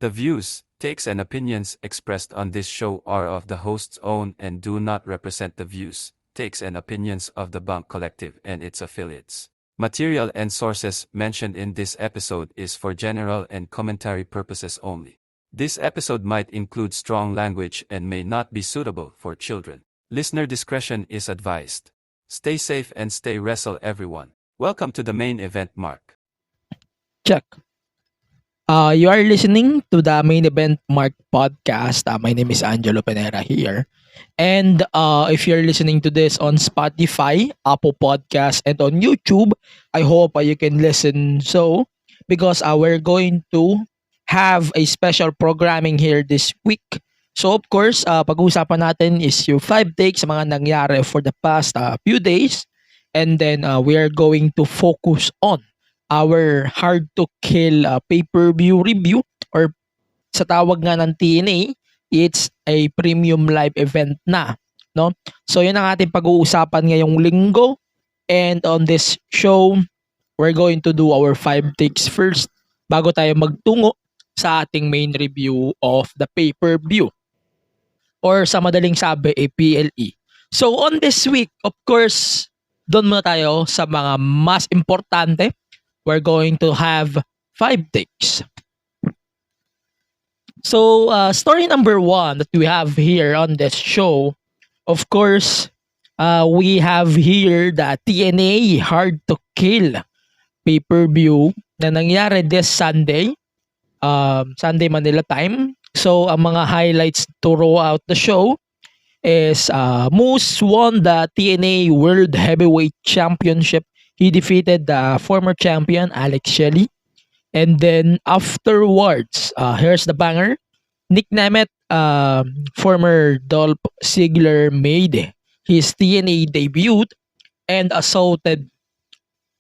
The views, takes and opinions expressed on this show are of the host's own and do not represent the views, takes and opinions of the BUNK Collective and its affiliates. Material and sources mentioned in this episode is for general and commentary purposes only. This episode might include strong language and may not be suitable for children. Listener discretion is advised. Stay safe and stay wrestle everyone. Welcome to the main event, Mark. Check. You are listening to the Main Event Mark podcast. My name is Angelo here. And if you're listening to this on Spotify, Apple Podcast, and on YouTube, I hope you can listen so because we're going to have a special programming here this week. So of course, pag-uusapan natin is yung 5 takes sa mga nangyari for the past few days. And then we are going to focus on our Hard to Kill pay-per-view review, or sa tawag nga ng TNA, it's a premium live event na, no? So yun ang ating pag-uusapan ngayong linggo, and on this show we're going to do our 5 takes first bago tayo magtungo sa ating main review of the pay-per-view, or sa madaling sabi PLE. So on this week, of course, doon muna tayo sa mga mas importante. We're going to have 5 takes. So, story number 1 that we have here on this show, of course, we have here the TNA Hard to Kill pay-per-view na nangyari this Sunday, Sunday Manila time. So, ang mga highlights throughout the show is Moose won the TNA World Heavyweight Championship. He defeated the former champion Alex Shelley. And then afterwards, here's the banger. Nick Nemeth, former Dolph Ziggler, made his TNA debut and assaulted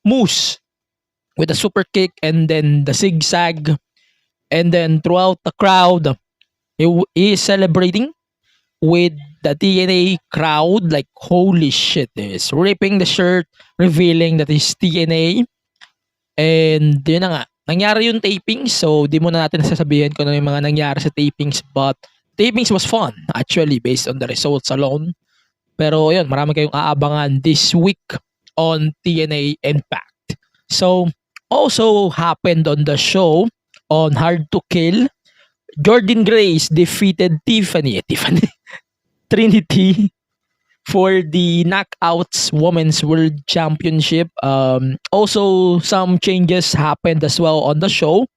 Moose with a super kick and then the zigzag. And then throughout the crowd, he is celebrating with the TNA crowd, like holy shit, is ripping the shirt, revealing that he's TNA. And yun na nga, nangyari yung tapings, so di muna natin sasabihin kung ano yung mga nangyari sa tapings, but tapings was fun actually based on the results alone. Pero yun, marami kayong aabangan this week on TNA Impact. So also happened on the show on Hard to Kill, Jordan Grace defeated Tiffany Trinity for the Knockouts Women's World Championship. Also, some changes happened as well on the show.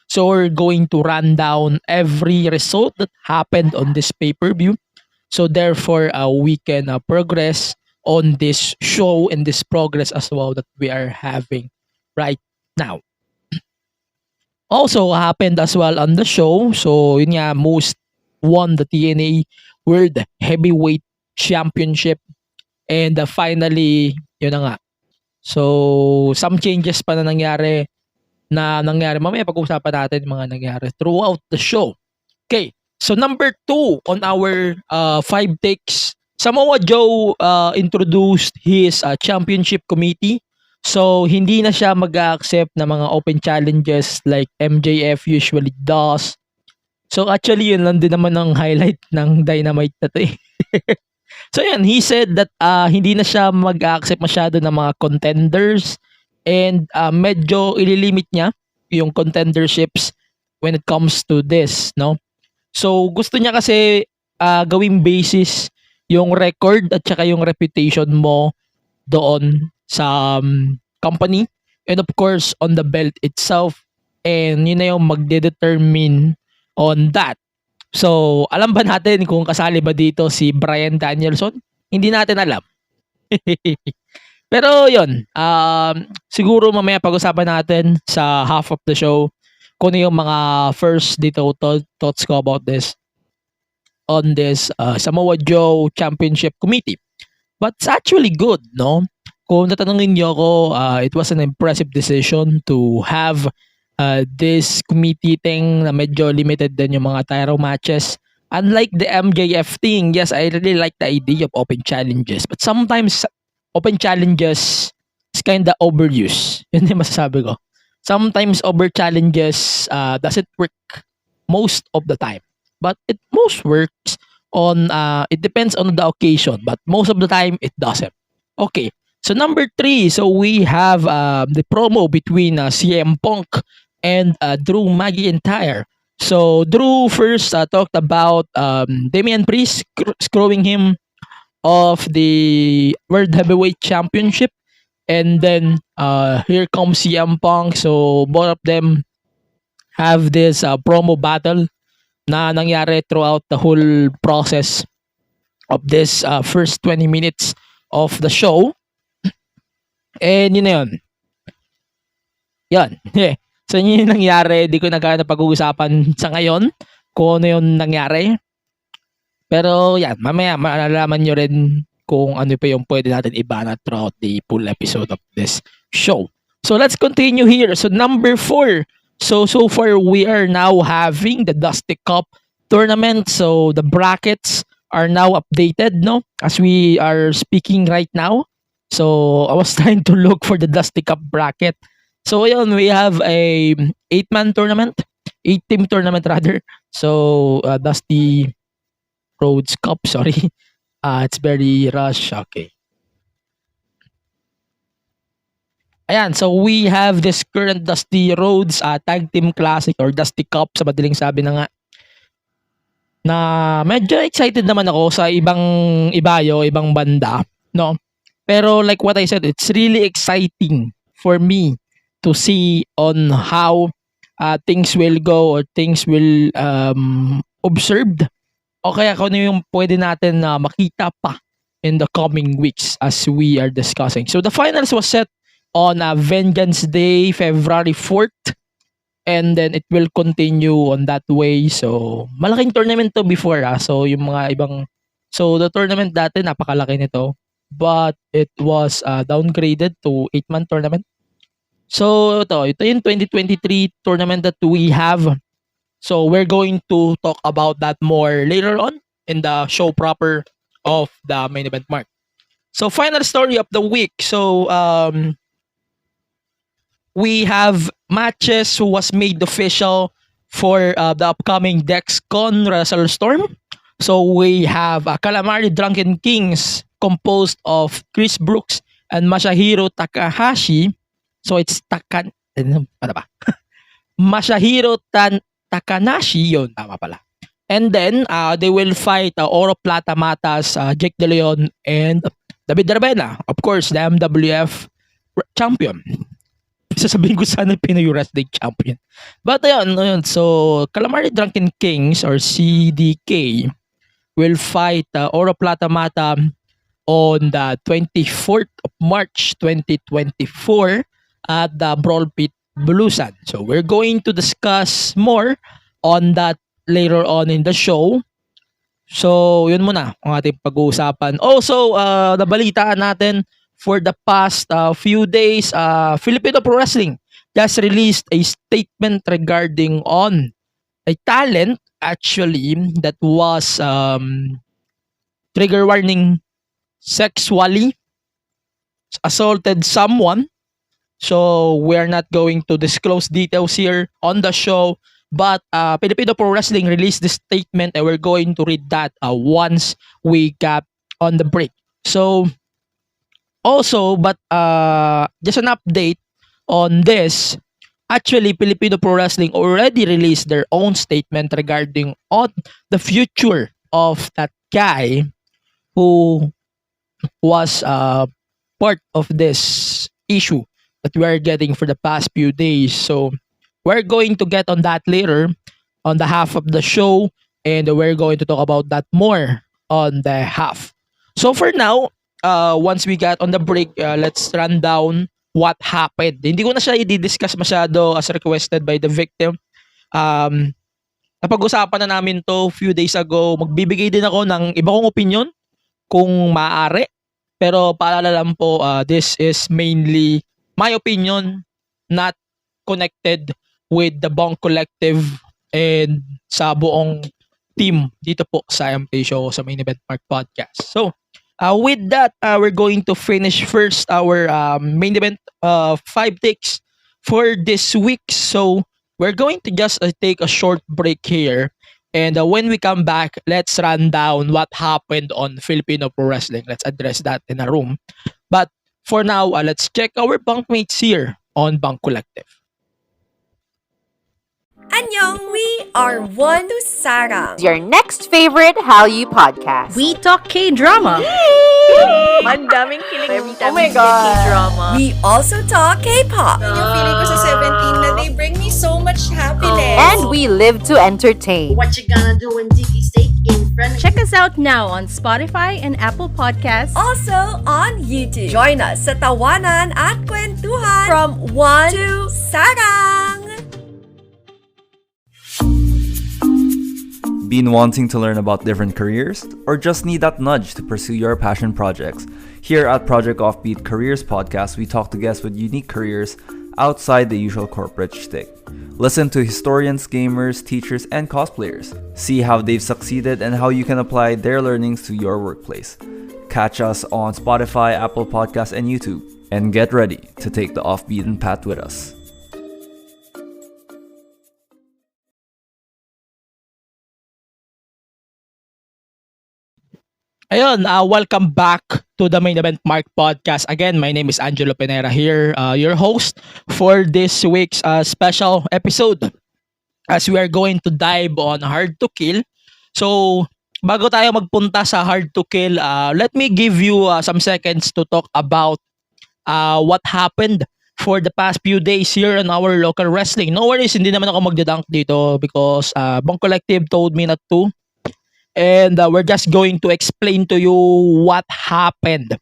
So we're going to run down every result that happened on this pay-per-view. So therefore, we can progress on this show and this progress as well that we are having right now. Also happened as well on the show. So yun nga, Moose won the TNA World Heavyweight Championship, and finally yun na nga. So some changes pa na nangyari mamaya pag-uusapan natin mga nangyari throughout the show. Okay, so number 2 on our 5 takes, Samoa Joe introduced his championship committee. So hindi na siya mag-accept na mga open challenges like MJF usually does. So actually yun lang din naman ang highlight ng Dynamite na to eh. So yan, he said that hindi na siya mag-accept masyado ng mga contenders, and medyo ililimit niya yung contenderships when it comes to this, no? So gusto niya kasi gawing basis yung record at saka yung reputation mo doon sa company, and of course on the belt itself, and yun na yung magde-determine on that. So, alam ba natin kung kasali ba dito si Bryan Danielson? Hindi natin alam. Pero yun, siguro mamaya pag-usapan natin sa half of the show kung ano yung mga first dito thoughts ko about this on this Samoa Joe Championship Committee. But it's actually good, no? Kung tatanungin niyo ako, it was an impressive decision to have this committee thing na medyo limited din yung mga title matches. Unlike the MJF thing, yes, I really like the idea of open challenges. But sometimes, open challenges is kinda overused. Yun yung masasabi ko. sometimes over challenges doesn't work most of the time, but it most works on it depends on the occasion, but most of the time it doesn't. Okay, so number 3, so we have the promo between CM Punk and Drew McIntyre. So Drew first talked about Damian Priest screwing him of the World Heavyweight Championship, and then here comes CM Punk. So both of them have this promo battle na nangyari throughout the whole process of this first 20 minutes of the show. And yun na yun. Yan. So yun yung nangyari. Di ko na kaya pag-uusapan sa ngayon kung ano yung nangyari. Pero yan, mamaya malalaman nyo rin kung ano pa yung pwede natin ibana throughout the full episode of this show. So let's continue here. So number 4. So far we are now having the Dusty Cup tournament. So the brackets are now updated, no? As we are speaking right now. So I was trying to look for the Dusty Cup bracket. So ayun, we have a 8-man tournament, 8-team tournament rather. So Dusty Rhodes Cup, sorry. It's very rush. Okay. Ayan, so we have this current Dusty Rhodes Tag Team Classic or Dusty Cup sa madaling sabi na nga. Na medyo excited naman ako sa ibang banda, no? Pero like what I said, it's really exciting for me to see on how things will go or things will observed. O kaya kung ano yung pwede natin makita pa in the coming weeks as we are discussing. So the finals was set on Vengeance Day, February 4th. And then it will continue on that way. So malaking tournament to before. So yung mga ibang... So the tournament dati napakalaki nito. But it was downgraded to 8-man tournament. So ito yung 2023 tournament that we have. So we're going to talk about that more later on in the show proper of the main event mark. So final story of the week. So we have matches who was made official for the upcoming DexCon WrestleStorm. So we have Calamari Drunken Kings composed of Chris Brooks and Masahiro Takahashi. So it's Masahiro Takanashi, yun, tama pala. And then they will fight Oro Plata Matas, Jake De Leon, and David Rabena, of course, the MWF champion. Sasabihin ko sana Pinoy Wrestling champion. But ayun, so Calamari Drunken Kings or CDK will fight Oro Plata Mata on the 24th of March 2024 at the Brawl Pit Bulusan. So we're going to discuss more on that later on in the show. So yun muna ang ating pag-uusapan. Also, nabalitaan natin for the past few days, Filipino Pro Wrestling just released a statement regarding on a talent actually that was trigger warning sexually assaulted someone. So we are not going to disclose details here on the show, but Filipino Pro Wrestling released this statement and we're going to read that once we got on the break. So also, but just an update on this. Actually, Filipino Pro Wrestling already released their own statement regarding on the future of that guy who was part of this issue that we are getting for the past few days. So we're going to get on that later on the half of the show, and we're going to talk about that more on the half. So for now, once we got on the break, let's run down what happened. Hindi ko na siya i-discuss masyado as requested by the victim. Napag-usapan na namin to few days ago. Magbibigay din ako ng iba kong opinion kung maaari. Pero paalala lang po, this is mainly my opinion, not connected with the BUNK Collective and sa buong team dito po sa MP Show sa Main Event Mark Podcast. So, with that, we're going to finish first our main event 5 takes for this week. So we're going to just take a short break here. And when we come back, let's run down what happened on Filipino Pro Wrestling. Let's address that in a room. But for now, let's check our bunkmates here on Bunk Collective. Annyeong, we are One to Sarang. Your next favorite Hallyu podcast. We talk K-drama. Mandaming kilig every time my we God. say K-drama. We also talk K-pop. Yung feeling ko sa 17 na they bring me so much happiness. And we live to entertain. What you gonna do when Dicky steak in front of Check us out now on Spotify and Apple Podcasts. Also on YouTube. Join us sa tawanan at kwentuhan from One to Sarang. Been wanting to learn about different careers? Or just need that nudge to pursue your passion projects? Here at Project Offbeat Careers Podcast, we talk to guests with unique careers outside the usual corporate shtick. Listen to historians, gamers, teachers, and cosplayers. See how they've succeeded and how you can apply their learnings to your workplace. Catch us on Spotify, Apple Podcasts, and YouTube. And get ready to take the off-beaten path with us. Ayun, welcome back to the Main Event Mark Podcast. Again, my name is Angelo Pinera here, your host for this week's special episode. As we are going to dive on Hard to Kill. So, bago tayo magpunta sa Hard to Kill, let me give you some seconds to talk about what happened for the past few days here in our local wrestling. No worries, hindi naman ako magdadunk dito because Bunk Collective told me not to. And we're just going to explain to you what happened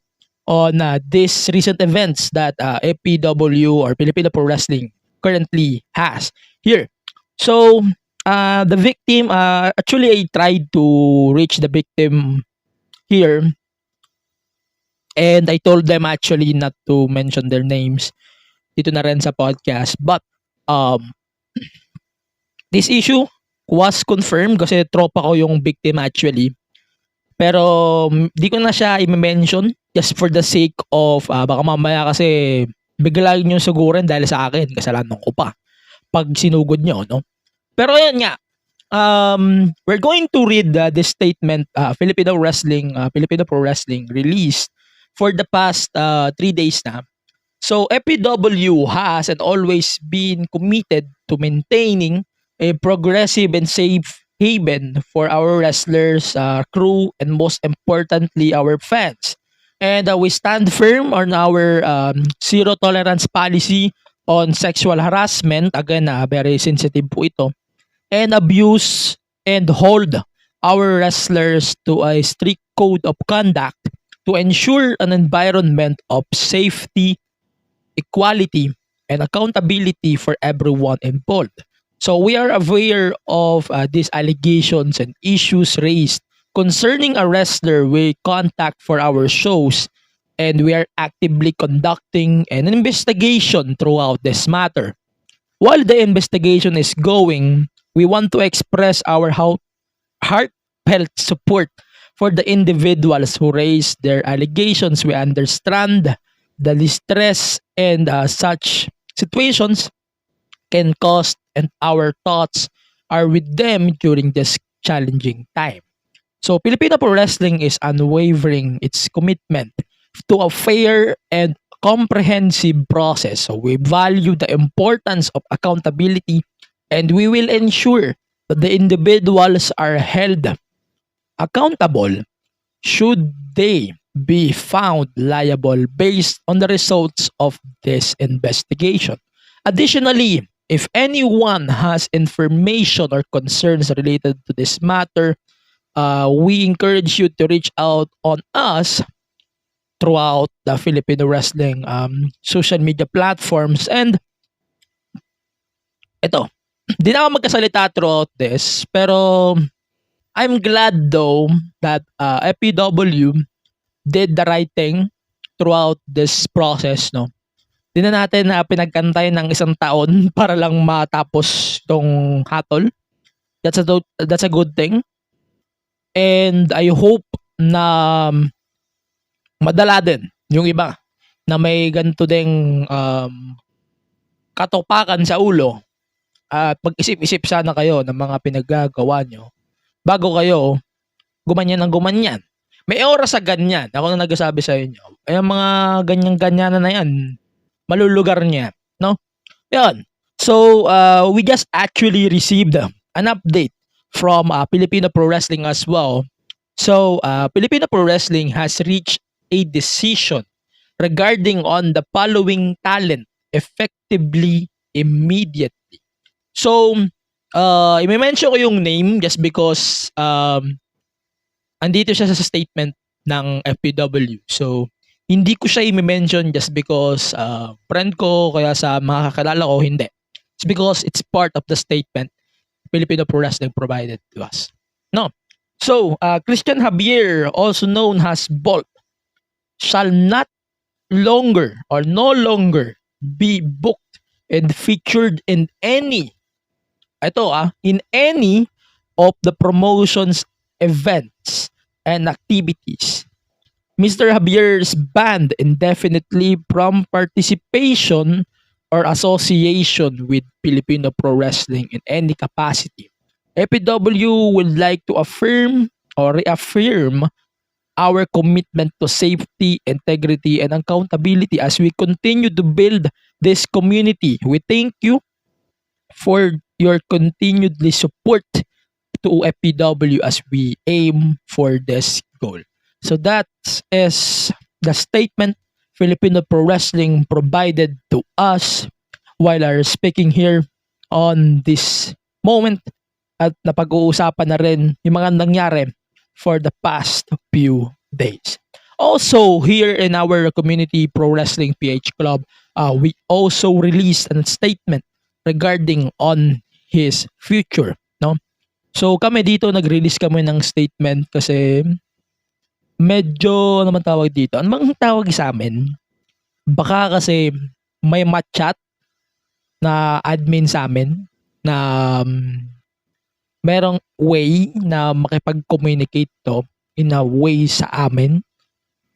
on these recent events that APW or Filipino Pro Wrestling currently has here. So, the victim, actually I tried to reach the victim here. And I told them actually not to mention their names dito na rin sa podcast. But, this issue was confirmed kasi tropa ko yung victim actually. Pero di ko na siya i-mention just for the sake of baka mamaya kasi bigla yung sugurin dahil sa akin. Kasalanan ko pa pag sinugod nyo, no? Pero yun nga, we're going to read this statement Filipino Pro Wrestling released for the past 3 days na. So FPW has and always been committed to maintaining a progressive and safe haven for our wrestlers, crew, and most importantly, our fans. And we stand firm on our zero tolerance policy on sexual harassment. Again, very sensitive po ito. And abuse, and hold our wrestlers to a strict code of conduct to ensure an environment of safety, equality, and accountability for everyone involved. So we are aware of these allegations and issues raised concerning a wrestler we contact for our shows, and we are actively conducting an investigation throughout this matter. While the investigation is going, we want to express our heartfelt support for the individuals who raised their allegations. We understand the distress and such situations can cause, and our thoughts are with them during this challenging time. So Filipino Pro Wrestling is unwavering its commitment to a fair and comprehensive process. So we value the importance of accountability, and we will ensure that the individuals are held accountable should they be found liable based on the results of this investigation. Additionally, if anyone has information or concerns related to this matter, we encourage you to reach out on us throughout the Filipino Wrestling social media platforms. And ito, di na ako magkasalita throughout this, pero I'm glad though that FPW did the right thing throughout this process, no? Di na natin pinagkantay ng 1 taon para lang matapos tong hatol. That's a good thing. And I hope na madala din yung iba na may ganito ding katopakan sa ulo at mag-isip-isip sana kayo ng mga pinaggagawa nyo bago kayo gumanyan ng gumanyan. May oras sa ganyan. Ako na nagsasabi sa inyo. Ay mga ganyan-ganyan na yan, malulugar niya. No? Yan. So, we just actually received an update from Filipino Pro Wrestling as well. So, Filipino Pro Wrestling has reached a decision regarding on the following talent effectively immediately. So, i-mention ko yung name just because andito siya sa statement ng FPW. So, hindi ko siya i-mention just because friend ko, kaya sa mga kakilala ko, hindi. It's because it's part of the statement Filipino Pro Wrestling provided to us. No. So, Christian Javier, also known as Bolt, shall not longer or no longer be booked and featured in any of the promotions, events, and activities. Mr. Javier is banned indefinitely from participation or association with Filipino Pro Wrestling in any capacity. FPW would like to affirm or reaffirm our commitment to safety, integrity, and accountability as we continue to build this community. We thank you for your continuedly support to FPW as we aim for this goal. So that is the statement Filipino Pro Wrestling provided to us while are speaking here on this moment, at napag-uusapan na rin yung mga nangyari for the past few days. Also, here in our community Pro Wrestling PH Club, we also released a statement regarding on his future. No? So kami dito nag-release kami ng statement kasi medyo naman tawag dito. Ano bang tawag sa amin? Baka kasi may matchat na admin sa amin na merong way na makipag-communicate to in a way sa amin.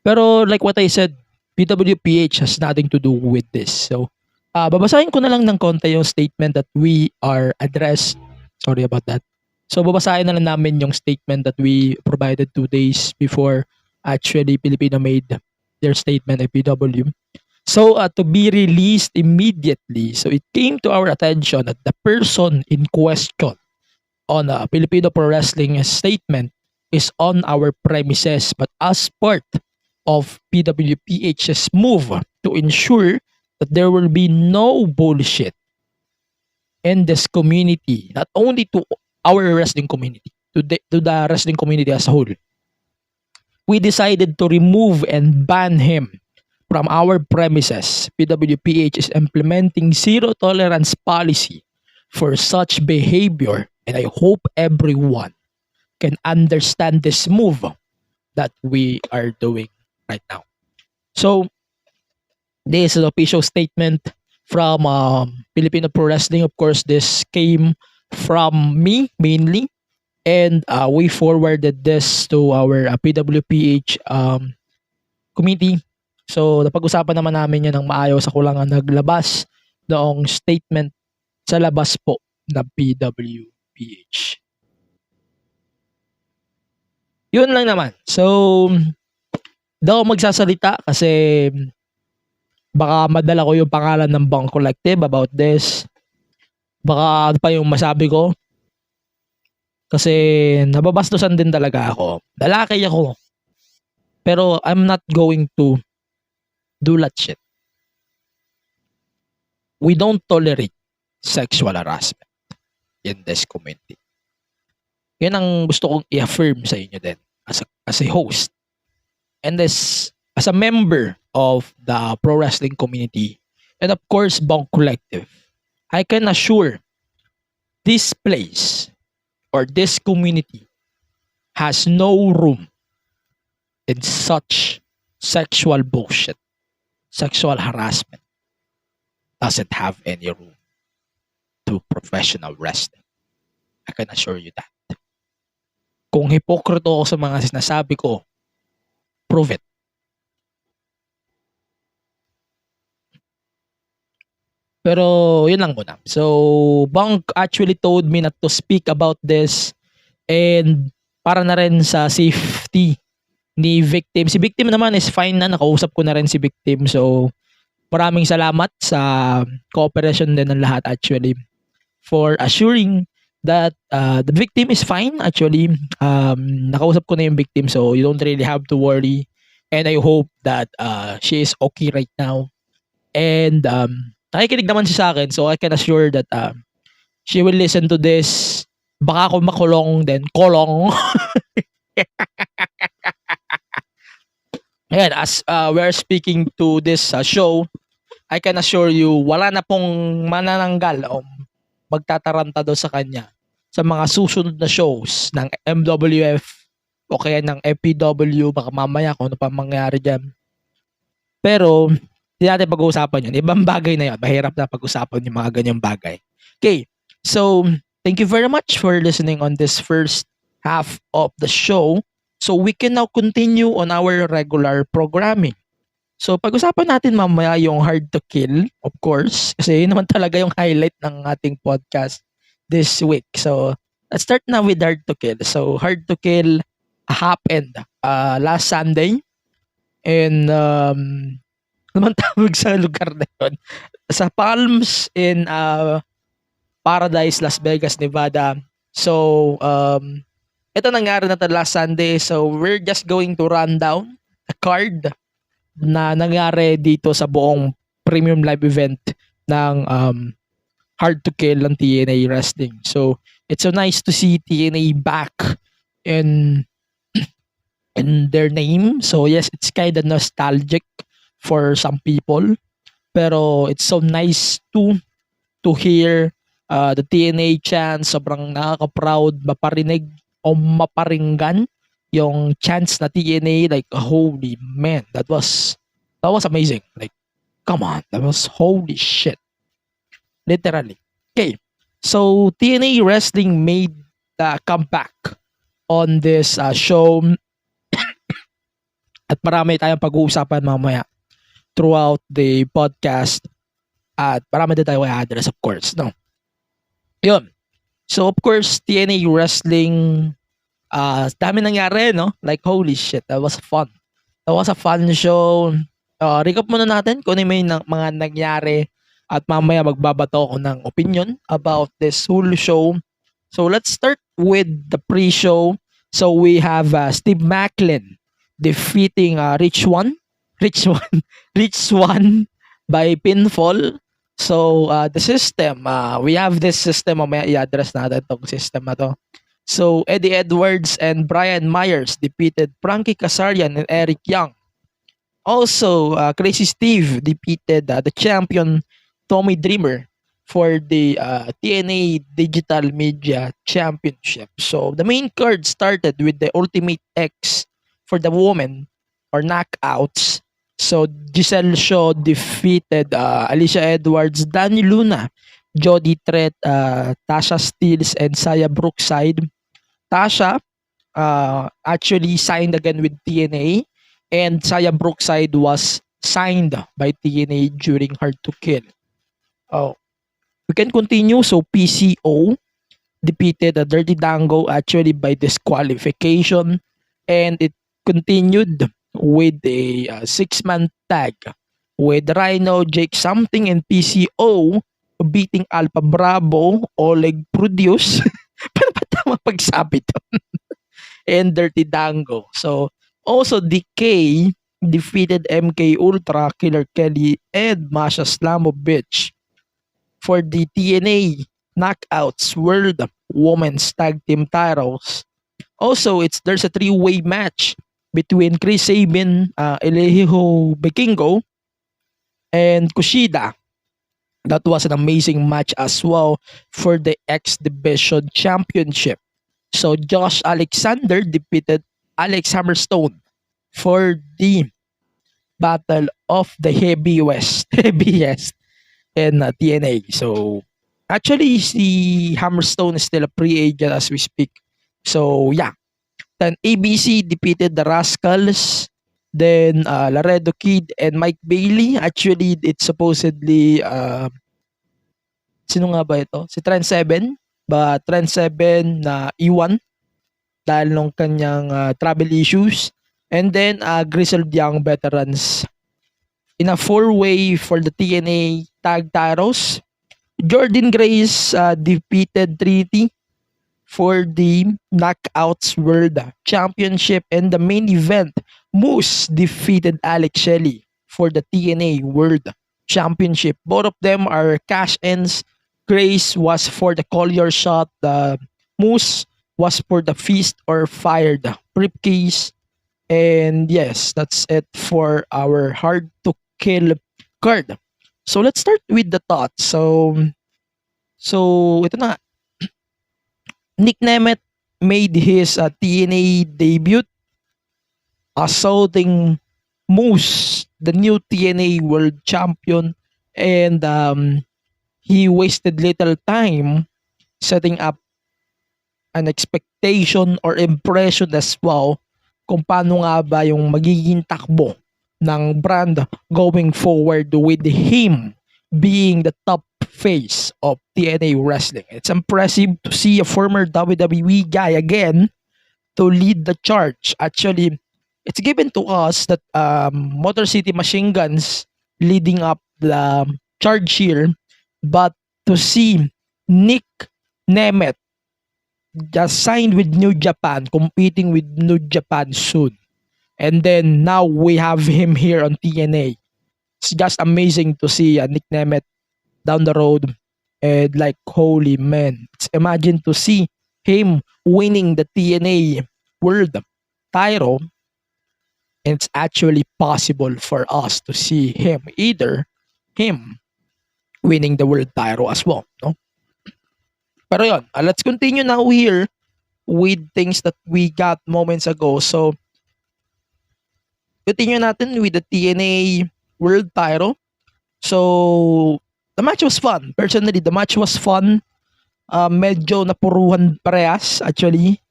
Pero like what I said, PWPH has nothing to do with this. So, babasahin ko na lang ng konti yung statement that we are addressed. Sorry about that. So, babasahin na lang namin yung statement that we provided 2 days before actually Filipino made their statement at PW. So, to be released immediately. So, it came to our attention that the person in question on Filipino Pro Wrestling statement is on our premises, but as part of PWPH's move to ensure that there will be no bullshit in this community, not only to our wrestling community, to the wrestling community as a whole, we decided to remove and ban him from our premises. PWPH is implementing zero tolerance policy for such behavior, and I hope everyone can understand this move that we are doing right now. So, this is an official statement from Filipino Pro Wrestling. Of course, this came from me mainly, and we forwarded this to our PWPH committee. So, napag-usapan naman namin yan ng maayos. Ako lang ang naglabas noong statement sa labas po ng PWPH. Yun lang naman. So, daw magsasalita kasi baka madala ko yung pangalan ng BUNK Collective about this. Baka ano pa yung masabi ko. Kasi nababastusan din talaga ako. Lalaki ako. Pero I'm not going to do that shit. We don't tolerate sexual harassment in this community. Yan ang gusto kong i-affirm sa inyo din as a host. And as a member of the pro wrestling community, and of course, BUNK Collective, I can assure this place or this community has no room in such sexual bullshit. Sexual harassment doesn't have any room to professional wrestling. I can assure you that. Kung hipokrito ako sa mga sinasabi ko, prove it. Pero yun lang muna. So, Bunk actually told me not to speak about this and para na rin sa safety ni victim. Si victim naman is fine na, nakausap ko na rin si victim. So, maraming salamat sa cooperation din ng lahat actually for assuring that the victim is fine actually. Nakausap ko na yung victim so you don't really have to worry and I hope that she is okay right now. And nakikinig naman siya sa akin so I can assure that she will listen to this. Baka ako makulong then kolong. Ayan, as we're speaking to this show, I can assure you, wala na pong manananggal o magtataranta do sa kanya sa mga susunod na shows ng MWF o kaya ng FPW, baka mamaya kung ano pa mangyari dyan. Pero, hindi natin pag-uusapan yun. Ibang bagay na yun. Mahirap na pag-usapan yung mga ganyang bagay. Okay, so, thank you very much for listening on this first half of the show. So, we can now continue on our regular programming. So, pag-usapan natin mamaya yung Hard to Kill, of course. Kasi yun naman talaga yung highlight ng ating podcast this week. So, let's start now with Hard to Kill. So, Hard to Kill happened last Sunday. And, naman tawag sa lugar na yun? Sa Palms in Paradise, Las Vegas, Nevada. So, ito nangyari na last Sunday. So, we're just going to run down a card na nangyari dito sa buong premium live event ng Hard to Kill ng TNA Wrestling. So, it's so nice to see TNA back in their name. So, yes, it's kind of nostalgic for some people. Pero, it's so nice to hear the TNA chants. Sobrang nakaka-proud maparinig o maparinggan yung chants na TNA, like, holy man, that was amazing. Like, come on, that was holy shit. Literally. Okay, so TNA Wrestling made the comeback on this show. At marami tayong pag-uusapan mamaya throughout the podcast. At marami din tayong i-address, of course, no? Yun. So, of course, TNA Wrestling, dami nangyari, no? Like, holy shit, that was fun. That was a fun show. Recap muna natin kung ano may mga nangyari at mamaya magbabato ako ng opinion about this whole show. So, let's start with the pre-show. So, we have Steve Macklin defeating Rich One by pinfall. So, the system, we have this system, mamaya i-address natin itong system na to. So, Eddie Edwards and Brian Myers defeated Frankie Kazarian and Eric Young. Also, Crazy Steve defeated the champion Tommy Dreamer for the TNA Digital Media Championship. So, the main card started with the Ultimate X for the women or knockouts. So, Giselle Shaw defeated Alicia Edwards, Dani Luna, Jody Threat, Tasha Steeles, and Saya Brookside. Tasha actually signed again with TNA, and Saya Brookside was signed by TNA during Hard to Kill. Oh, we can continue. So, PCO defeated Dirty Dango actually by disqualification, and it continued with a 6-man tag with Rhino, Jake Something, and PCO beating Alpha Bravo, Oleg Produce. Paano ba tama pagsabi doon? And Dirty Dango. So, also DK defeated MK Ultra, Killer Kelly, and Masha Slamovich for the TNA Knockouts World Women's Tag Team titles. Also, there's a 3-way match between Chris Sabin, Elijah Vikingo, and Kushida. That was an amazing match as well for the X Division Championship. So, Josh Alexander defeated Alex Hammerstone for the Battle of the Heaviest in TNA. So, actually, si Hammerstone is still a free agent as we speak. So, yeah. Then ABC defeated the Rascals. Then Laredo Kid and Mike Bailey. Actually, it's supposedly Sino nga ba ito? Si Trent 7. Trent 7 na iwan dahil nung kanyang travel issues. And then, Grizzled Young Veterans. In a 4-way for the TNA Tag Titles, Jordan Grace defeated Trinity for the Knockouts World Championship. And the main event, Moose defeated Alex Shelley for the TNA World Championship. Both of them are cash-ins. Grace was for the Collier shot. Moose was for the Feast or Fired briefcase. And yes, that's it for our Hard to Kill card. So let's start with the thoughts. So ito na. Nick Nemeth made his TNA debut, assaulting Moose, the new TNA World Champion, and he wasted little time setting up an expectation or impression as well kung paano nga ba yung magiging takbo ng brand going forward with him being the top face of TNA Wrestling. It's impressive to see a former WWE guy again to lead the charge. Actually, it's given to us that Motor City Machine Guns leading up the charge here, but to see Nick Nemeth just signed with New Japan, competing with New Japan soon. And then now we have him here on TNA. It's just amazing to see Nick Nemeth down the road. And like, holy man. Imagine to see him winning the TNA World title. And it's actually possible for us to see him winning the world title as well. No? Pero yun, let's continue now here with things that we got moments ago. So, continue natin with the TNA World title. So, the match was fun. Personally, the match was fun. Medyo napuruhan parehas, actually.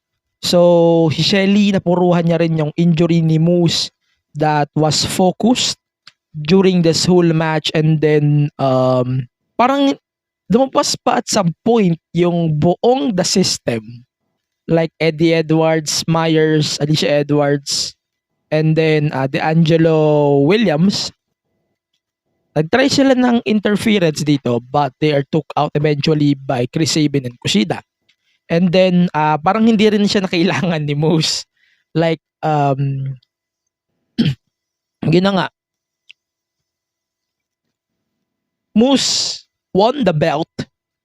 So, si Shelly, napuruhan niya rin yung injury ni Moose that was focused during this whole match. And then, parang lumabas pa at some point yung buong the system. Like Eddie Edwards, Myers, Alicia Edwards, and then the Angelo Williams. Nag-try sila ng interference dito, but they are took out eventually by Chris Sabin and Kushida. And then, parang hindi rin siya nakailangan ni Moose. Like, yun na nga. Moose won the belt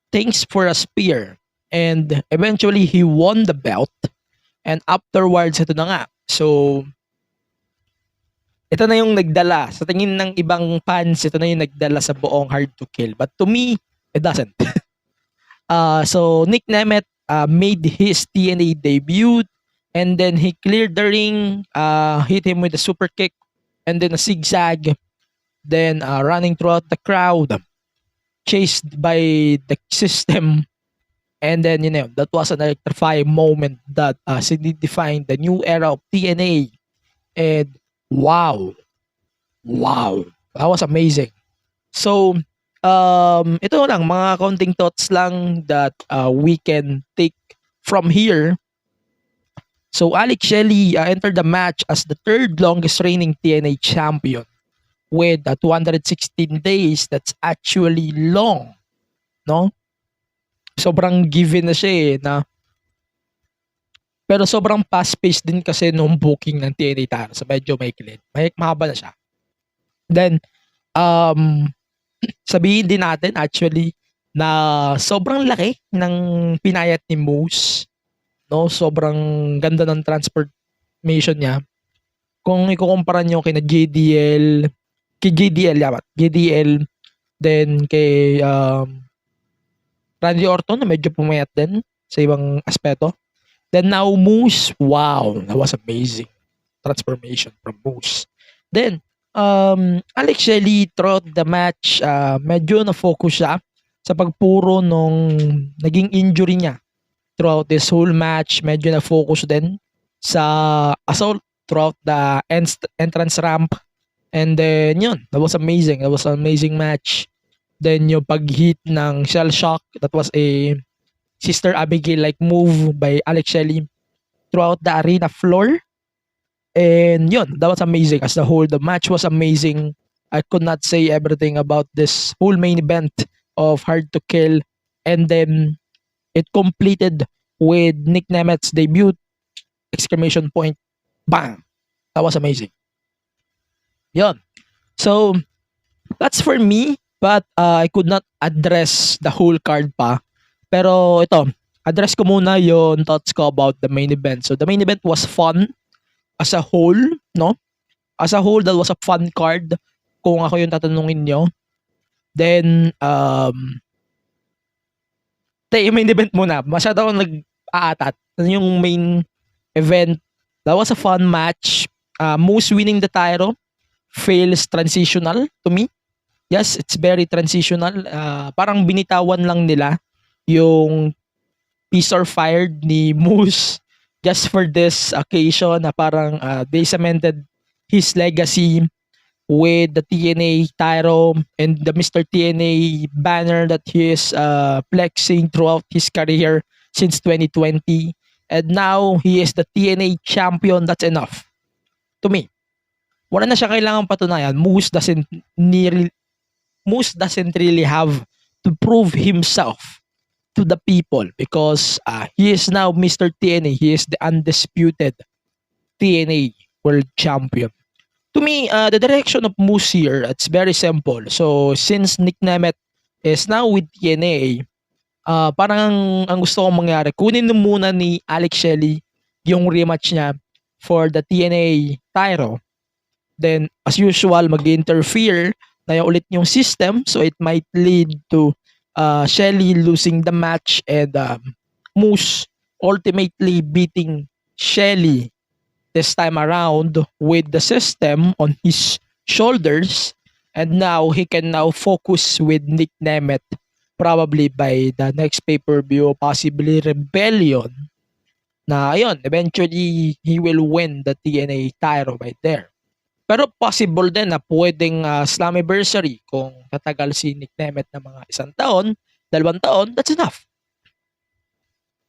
thanks for a spear. And eventually, he won the belt. And afterwards, ito na nga. So, ito na yung nagdala. Sa tingin ng ibang fans, ito na yung nagdala sa buong Hard to Kill. But to me, it doesn't. So, Nick Nemeth made his TNA debut. And then, he cleared the ring. Hit him with a super kick. And then a zigzag. Then, running throughout the crowd. Chased by the system. And then, that was an electrifying moment that solidified the new era of TNA. And wow, that was amazing. So, ito lang, mga counting thoughts lang that we can take from here. So, Alex Shelley entered the match as the third longest reigning TNA champion with 216 days. That's actually long, no? Sobrang given na siya na. Pero sobrang fast-paced din kasi nung booking ng TNA Tara. So medyo maikli. Mahaba na siya. Then, sabihin din natin actually na sobrang laki ng pinayat ni Moose. No? Sobrang ganda ng transformation niya. Kung ikukumpara nyo kay JDL, then kay Randy Orton na medyo pumayat din sa ibang aspeto. Then now Moose, wow, that was amazing transformation from Moose. Then Alex Shelley throughout the match, medyo na-focus siya sa pagpuro nung naging injury niya. Throughout this whole match, medyo na-focus din sa assault throughout the entrance ramp. And then yun, that was amazing. That was an amazing match. Then yung pag-hit ng Shell Shock, that was a Sister Abigail-like move by Alex Shelley throughout the arena floor. And yun, that was amazing as the whole. The match was amazing. I could not say everything about this whole main event of Hard to Kill. And then it completed with Nick Nemet's debut, exclamation point, bang. That was amazing. Yun. So, that's for me. But I could not address the whole card pa. Pero ito, address ko muna yung thoughts ko about the main event. So, the main event was fun as a whole, no? As a whole, that was a fun card kung ako yung tatanungin nyo. Then, yung main event muna. Masyado akong nag-aatat. Yung main event, that was a fun match. Moose winning the title feels transitional to me. Yes, it's very transitional. Parang binitawan lang nila yung Peace or Fired ni Moose just for this occasion na parang they cemented his legacy with the TNA title and the Mr. TNA banner that he is flexing throughout his career since 2020. And now, he is the TNA champion. That's enough. To me. Wala na siya kailangang patunayan. Moose doesn't really have to prove himself to the people because he is now Mr. TNA. He is the undisputed TNA World Champion. To me, the direction of Moose here, it's very simple. So, since Nick Nemeth is now with TNA, parang ang gusto kong mangyari, kunin muna ni Alex Shelley yung rematch niya for the TNA title. Then, as usual, mag-interfere na yung ulit yung system. So, it might lead to Shelley losing the match and Moose ultimately beating Shelley this time around with the system on his shoulders. And now, he can now focus with Nick Nemeth probably by the next pay-per-view, possibly Rebellion. Na ayun, eventually, he will win the TNA title right there. Pero possible din na pwedeng Slammiversary kung tatagal si Nick Nemeth na mga 1 taon, 2 taon, that's enough.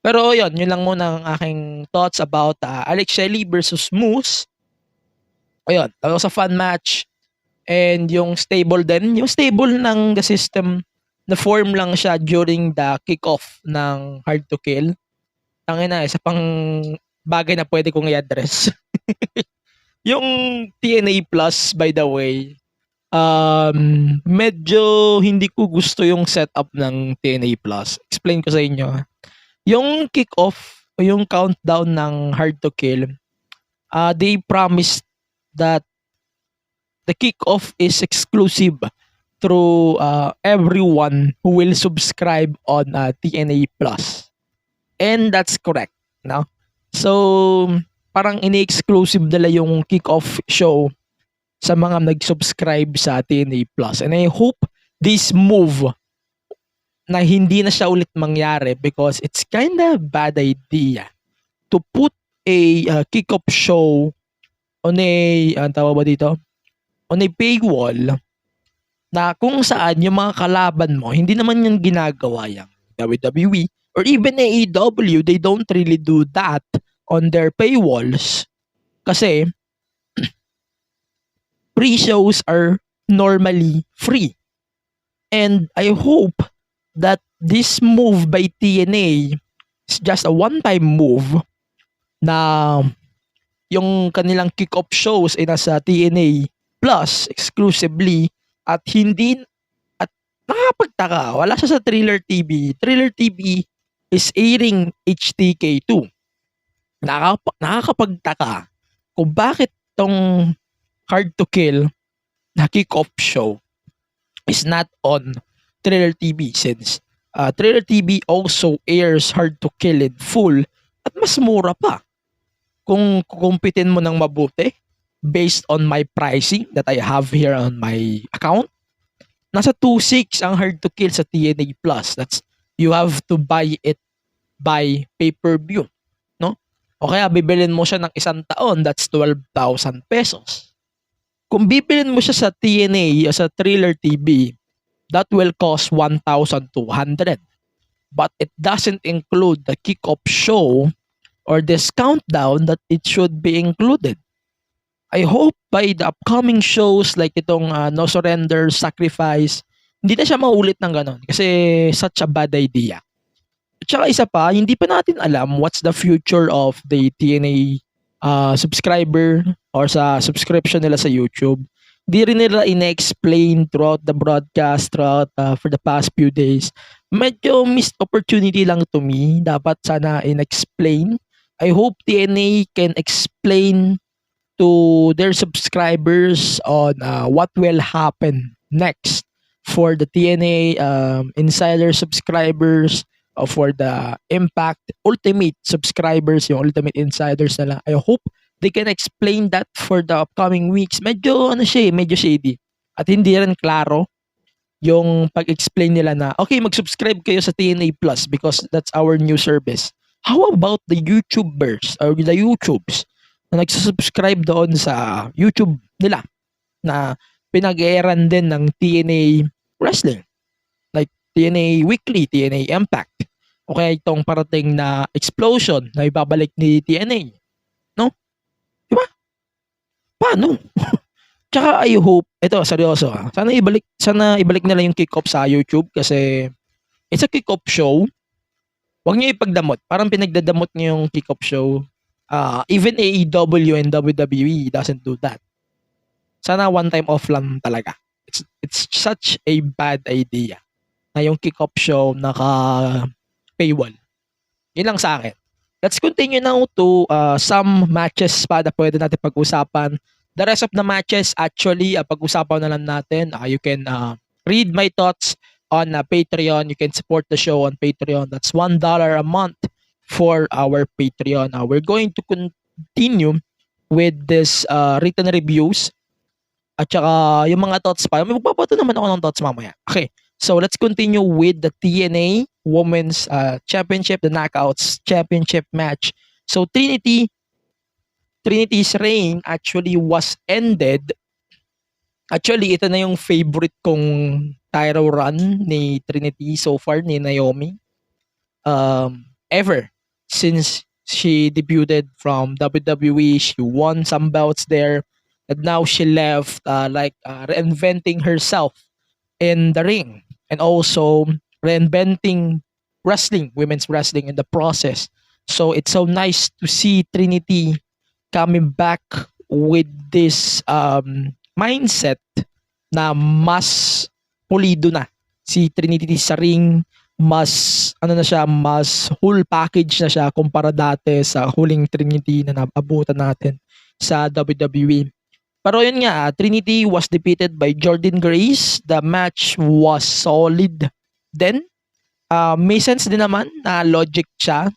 Pero yun lang muna ang aking thoughts about Alex Shelley versus Moose. Ayun, that was a fun match. And yung stable din, yung stable ng the system, na-form lang siya during the kickoff ng Hard to Kill. Tangina, isa pang bagay na pwede kong i-address. Yung TNA Plus, by the way, medyo hindi ko gusto yung setup ng TNA Plus. Explain ko sa inyo. Yung kick-off, yung countdown ng Hard to Kill, they promised that the kick-off is exclusive through everyone who will subscribe on TNA Plus. And that's correct. No? So, parang ini-exclusive nila yung kick-off show sa mga nag-subscribe sa TNA Plus. And I hope this move na hindi na siya ulit mangyari because it's kinda bad idea to put a kick-off show on a, on a paywall na kung saan yung mga kalaban mo, hindi naman yung ginagawa yung WWE or even AEW, they don't really do that on their paywalls kasi pre-shows are normally free. And I hope that this move by TNA is just a one-time move na yung kanilang kick-off shows ay nasa TNA Plus exclusively at hindi at nakapagtaka, wala siya sa Thriller TV. Thriller TV is airing HTK2. Nakakapagtaka kung bakit tong Hard to Kill na kick-off show is not on Thriller TV since Thriller TV also airs Hard to Kill in full at mas mura pa kung kukumpitin mo ng mabuti based on my pricing that I have here on my account. Nasa 2.6 ang Hard to Kill sa TNA Plus. That's you have to buy it by pay-per-view, no? O kaya bibilin mo siya ng 1 taon, that's 12,000 pesos. Kung bibilin mo siya sa TNA, sa Thriller TV, that will cost 1,200. But it doesn't include the kickoff show or this countdown that it should be included. I hope by the upcoming shows like itong No Surrender, Sacrifice, hindi na siya maulit ng ganon kasi such a bad idea. At saka isa pa, hindi pa natin alam what's the future of the TNA subscriber or sa subscription nila sa YouTube. Di rin nila ina-explain throughout the broadcast, for the past few days. Medyo missed opportunity lang to me. Dapat sana in-explain. I hope TNA can explain to their subscribers on what will happen next for the TNA Insider subscribers or for the Impact Ultimate subscribers, yung Ultimate Insiders na lang. I hope they can explain that for the upcoming weeks. Medyo medyo shady. At hindi rin klaro yung pag-explain nila na, okay, mag-subscribe kayo sa TNA Plus because that's our new service. How about the YouTubers or the YouTubes na nagsasubscribe doon sa YouTube nila na pinag-eeran din ng TNA Wrestling? Like TNA Weekly, TNA Impact. O kaya itong parating na explosion na ibabalik ni TNA. No? Diba? Paano? Tsaka I hope, ito seryoso sana ibalik nila yung kick-off sa YouTube kasi it's a kick-off show. Huwag niyo ipagdamot. Parang pinagdadamot niyo yung kick-off show. Even AEW and WWE doesn't do that. Sana one time off lang talaga. It's such a bad idea na yung kick-off show naka-paywall. Yun lang sa akin. Let's continue now to some matches pa na pwede natin pag-usapan. The rest of the matches, actually, pag-usapan na lang natin. You can read my thoughts on Patreon. You can support the show on Patreon. That's $1 a month for our Patreon. We're going to continue with this written reviews. At saka yung mga thoughts pa. May magpapato naman ako ng thoughts mamaya. Okay, so let's continue with the TNA Women's Championship, the Knockouts Championship match. So Trinity's reign actually was ended. Actually, ito na yung favorite kong title run ni Trinity so far, ni Naomi. Ever. Since she debuted from WWE, she won some bouts there. And now she left reinventing herself in the ring. And also reinventing wrestling, women's wrestling in the process. So it's so nice to see Trinity coming back with this mindset na mas pulido na si Trinity sa ring, mas mas whole package na siya kumpara dati sa huling Trinity na naabutan natin sa WWE. Pero yun nga, Trinity was defeated by Jordynne Grace. The match was solid. Then may sense din naman na logic siya.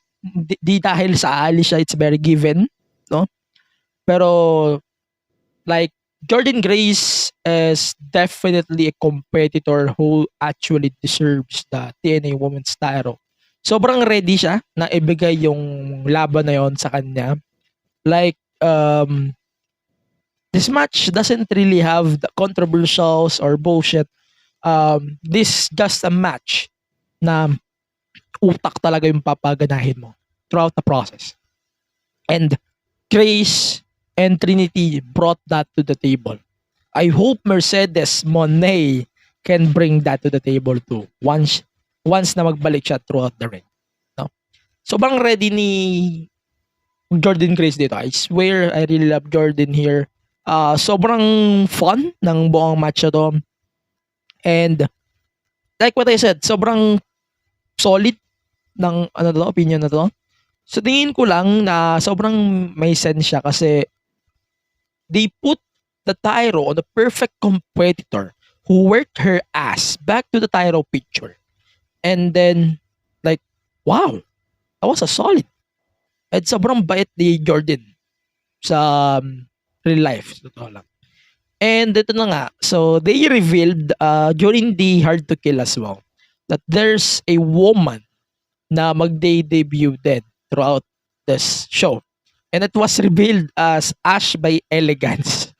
Di dahil sa ali siya, it's very given, no? Pero like Jordynne Grace is definitely a competitor who actually deserves the TNA Women's title. Sobrang ready siya na ibigay yung laban na yon sa kanya. Like this match doesn't really have the controversials or bullshit. This just a match na utak talaga yung papaganahin mo throughout the process. And Grace and Trinity brought that to the table. I hope Mercedes Moné can bring that to the table too. Once na magbalik siya throughout the ring. No? Sobrang ready ni Jordynne Grace dito. I swear, I really love Jordynne here. Sobrang fun ng buong match na to. And like what I said, sobrang solid ng opinion na to. So tingin ko lang na sobrang may sense siya kasi they put the title on the perfect competitor who worked her ass back to the title picture. And then, like, wow, that was a solid. At sobrang bait ni Jordynne sa real life. Totoo lang. And ito na nga, so they revealed during the Hard to Kill as well that there's a woman na mag-debuted throughout this show. And it was revealed as Ash by Elegance.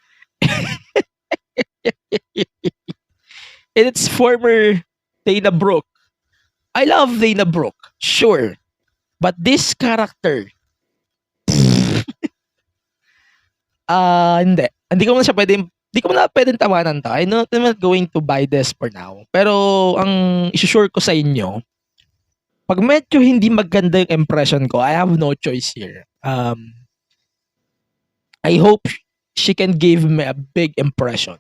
And it's former Dana Brooke. I love Dana Brooke, sure. But this character, hindi. Hindi ko na pwedeng tawanan to. I'm not going to buy this for now. Pero, ang isusure ko sa inyo, pag medyo hindi maganda yung impression ko, I have no choice here. I hope she can give me a big impression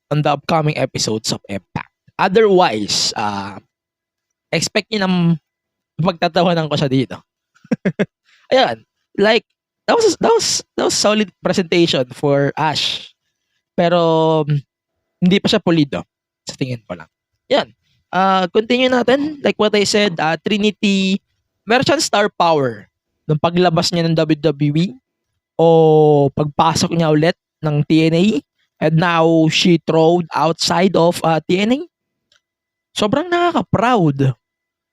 on the upcoming episodes of Impact. Otherwise, expect nyo na magtatawanan ko siya dito. Ayan, like, that was solid presentation for Ash. Pero, hindi pa siya pulido. Sa tingin ko lang. Yan. Continue natin. Like what I said, Trinity, meron siyang star power. Nung paglabas niya ng WWE, o pagpasok niya ulit ng TNA, and now she throwed outside of TNA. Sobrang nakaka-proud.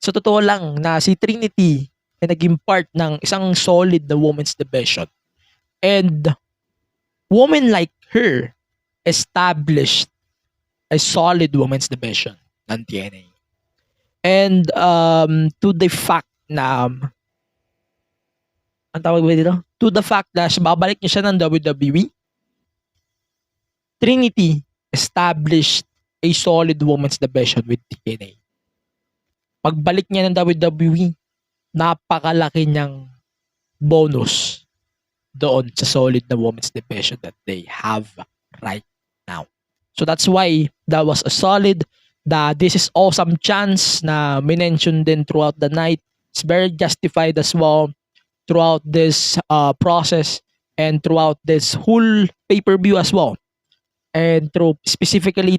Sa totoo lang na si Trinity ay naging part ng isang solid na women's division. And women like her established a solid women's division ng TNA. And to the fact na ang tawag ba dito? To the fact na babalik niya siya ng WWE, Trinity established a solid women's division with TNA. Pagbalik niya ng WWE, napakalaki niyang bonus doon sa solid na women's division that they have right now. So that's why that was a solid. This is awesome chance na minention din throughout the night. It's very justified as well throughout this process and throughout this whole pay-per-view as well. And through specifically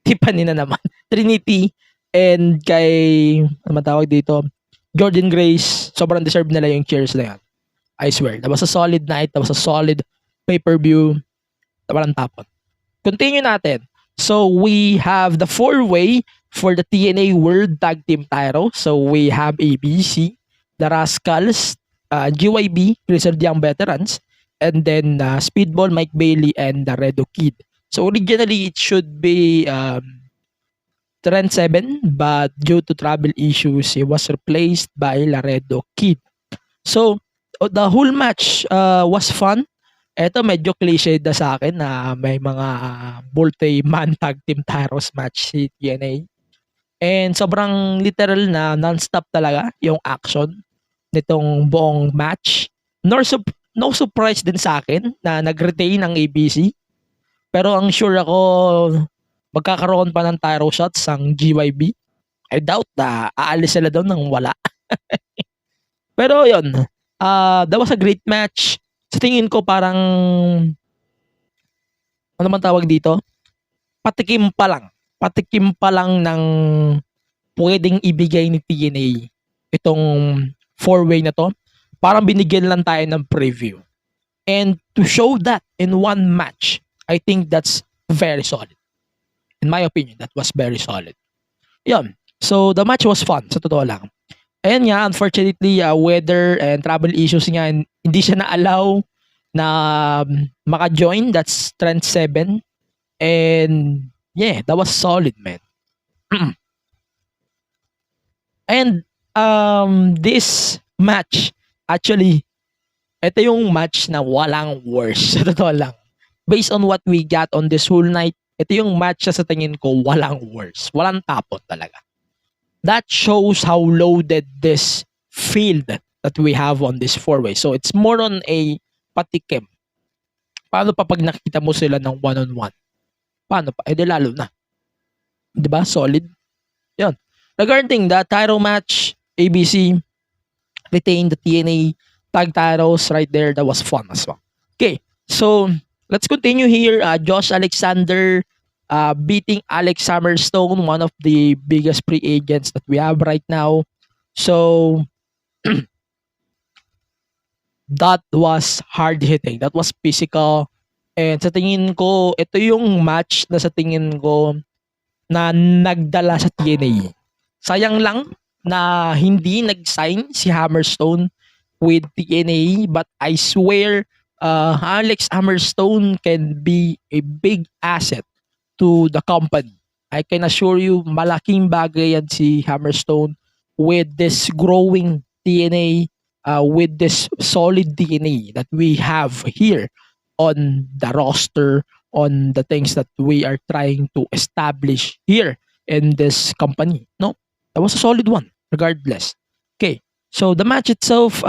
Tiffany na naman, Trinity and kay ano matawag dito, Jordan Grace, sobrang deserve nila yung cheers na yan. I swear, that was a solid night, that was a solid pay-per-view. Walang tapon. Continue natin. So we have the 4-way for the TNA World Tag Team title. So we have ABC, the Rascals, GYB, Grizzled Young Veterans, and then Speedball, Mike Bailey, and the Redo Kid. So originally it should be Trent 7, but due to travel issues, he was replaced by Laredo Kid. So the whole match was fun. Ito medyo cliche na sa akin na may mga multi-man tag team titles match si TNA. And sobrang literal na non-stop talaga yung action nitong buong match. No surprise din sa akin na nag-retain ang ABC. Pero ang sure ako magkakaroon pa ng title shots ang GYB. I doubt na aalis sila doon nang wala. Pero yun, that was a great match. Sa tingin ko parang ano man tawag dito? Patikim pa lang ng pwedeng ibigay ni TNA itong 4-way na to. Parang binigyan lang tayo ng preview. And to show that in one match, I think that's very solid. In my opinion, that was very solid. Yun. So, the match was fun, sa totoo lang. And nga, unfortunately, weather and travel issues nga, hindi siya na-allow na maka-join. That's Trend 7. And, yeah, that was solid, man. And, this match, actually, ito yung match na walang worse, sa totoo lang. Based on what we got on this whole night, ito yung match na sa tingin ko walang worse. Walang tapon talaga. That shows how loaded this field that we have on this 4-way. So it's more on a patikim. Paano pa pag nakita mo sila ng one-on-one? Paano pa? Di lalo na. Diba? Solid. Yun. Regarding the title match, ABC retained the TNA tag titles right there. That was fun as well. Okay. So, let's continue here. Josh Alexander beating Alex Hammerstone, one of the biggest free agents that we have right now. So, that was hard hitting. That was physical. And sa tingin ko, ito yung match na sa tingin ko na nagdala sa TNA. Sayang lang na hindi nag-sign si Hammerstone with TNA, but I swear Alex Hammerstone can be a big asset to the company I can assure you, malaking bagay yan si Hammerstone with this growing TNA, with this solid DNA that we have here on the roster, on the things that we are trying to establish here in this company. No, that was a solid one, regardless. Okay, so the match itself,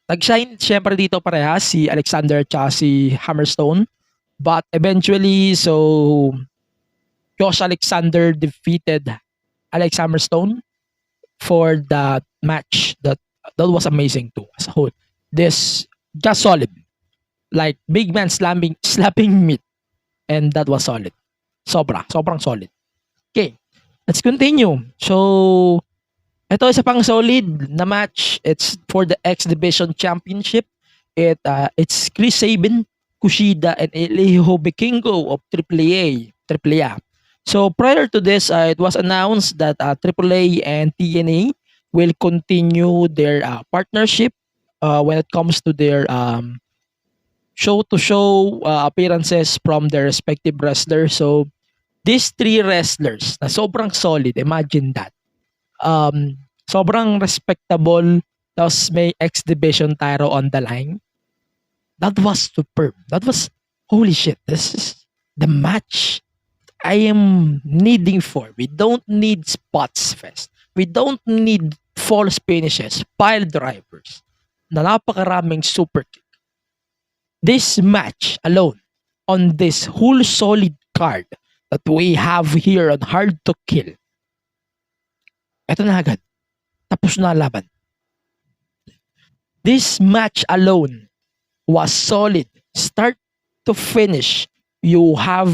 nag-shine syempre dito parehas si Alexander at si Hammerstone. But eventually, so Josh Alexander defeated Alex Hammerstone for that match. That was amazing too as a whole. This just solid, like big man slapping meat, and that was solid. Sobrang solid. Okay, let's continue. So ito isa pang solid na match. It's for the X Division Championship. It's Chris Sabin, Kushida, and Elijo Vikingo of AAA. So prior to this, it was announced that AAA and TNA will continue their partnership when it comes to their show-to-show appearances from their respective wrestlers. So these three wrestlers na sobrang solid, imagine that. Sobrang respectable, tapos may X Division title on the line. That was superb. That was, holy shit, this is the match I am needing for. We don't need spots fest. We don't need false finishes, pile drivers, na napakaraming super kick. This match alone, on this whole solid card that we have here on Hard to Kill, eto na agad. Tapos na laban. This match alone was solid. Start to finish, you have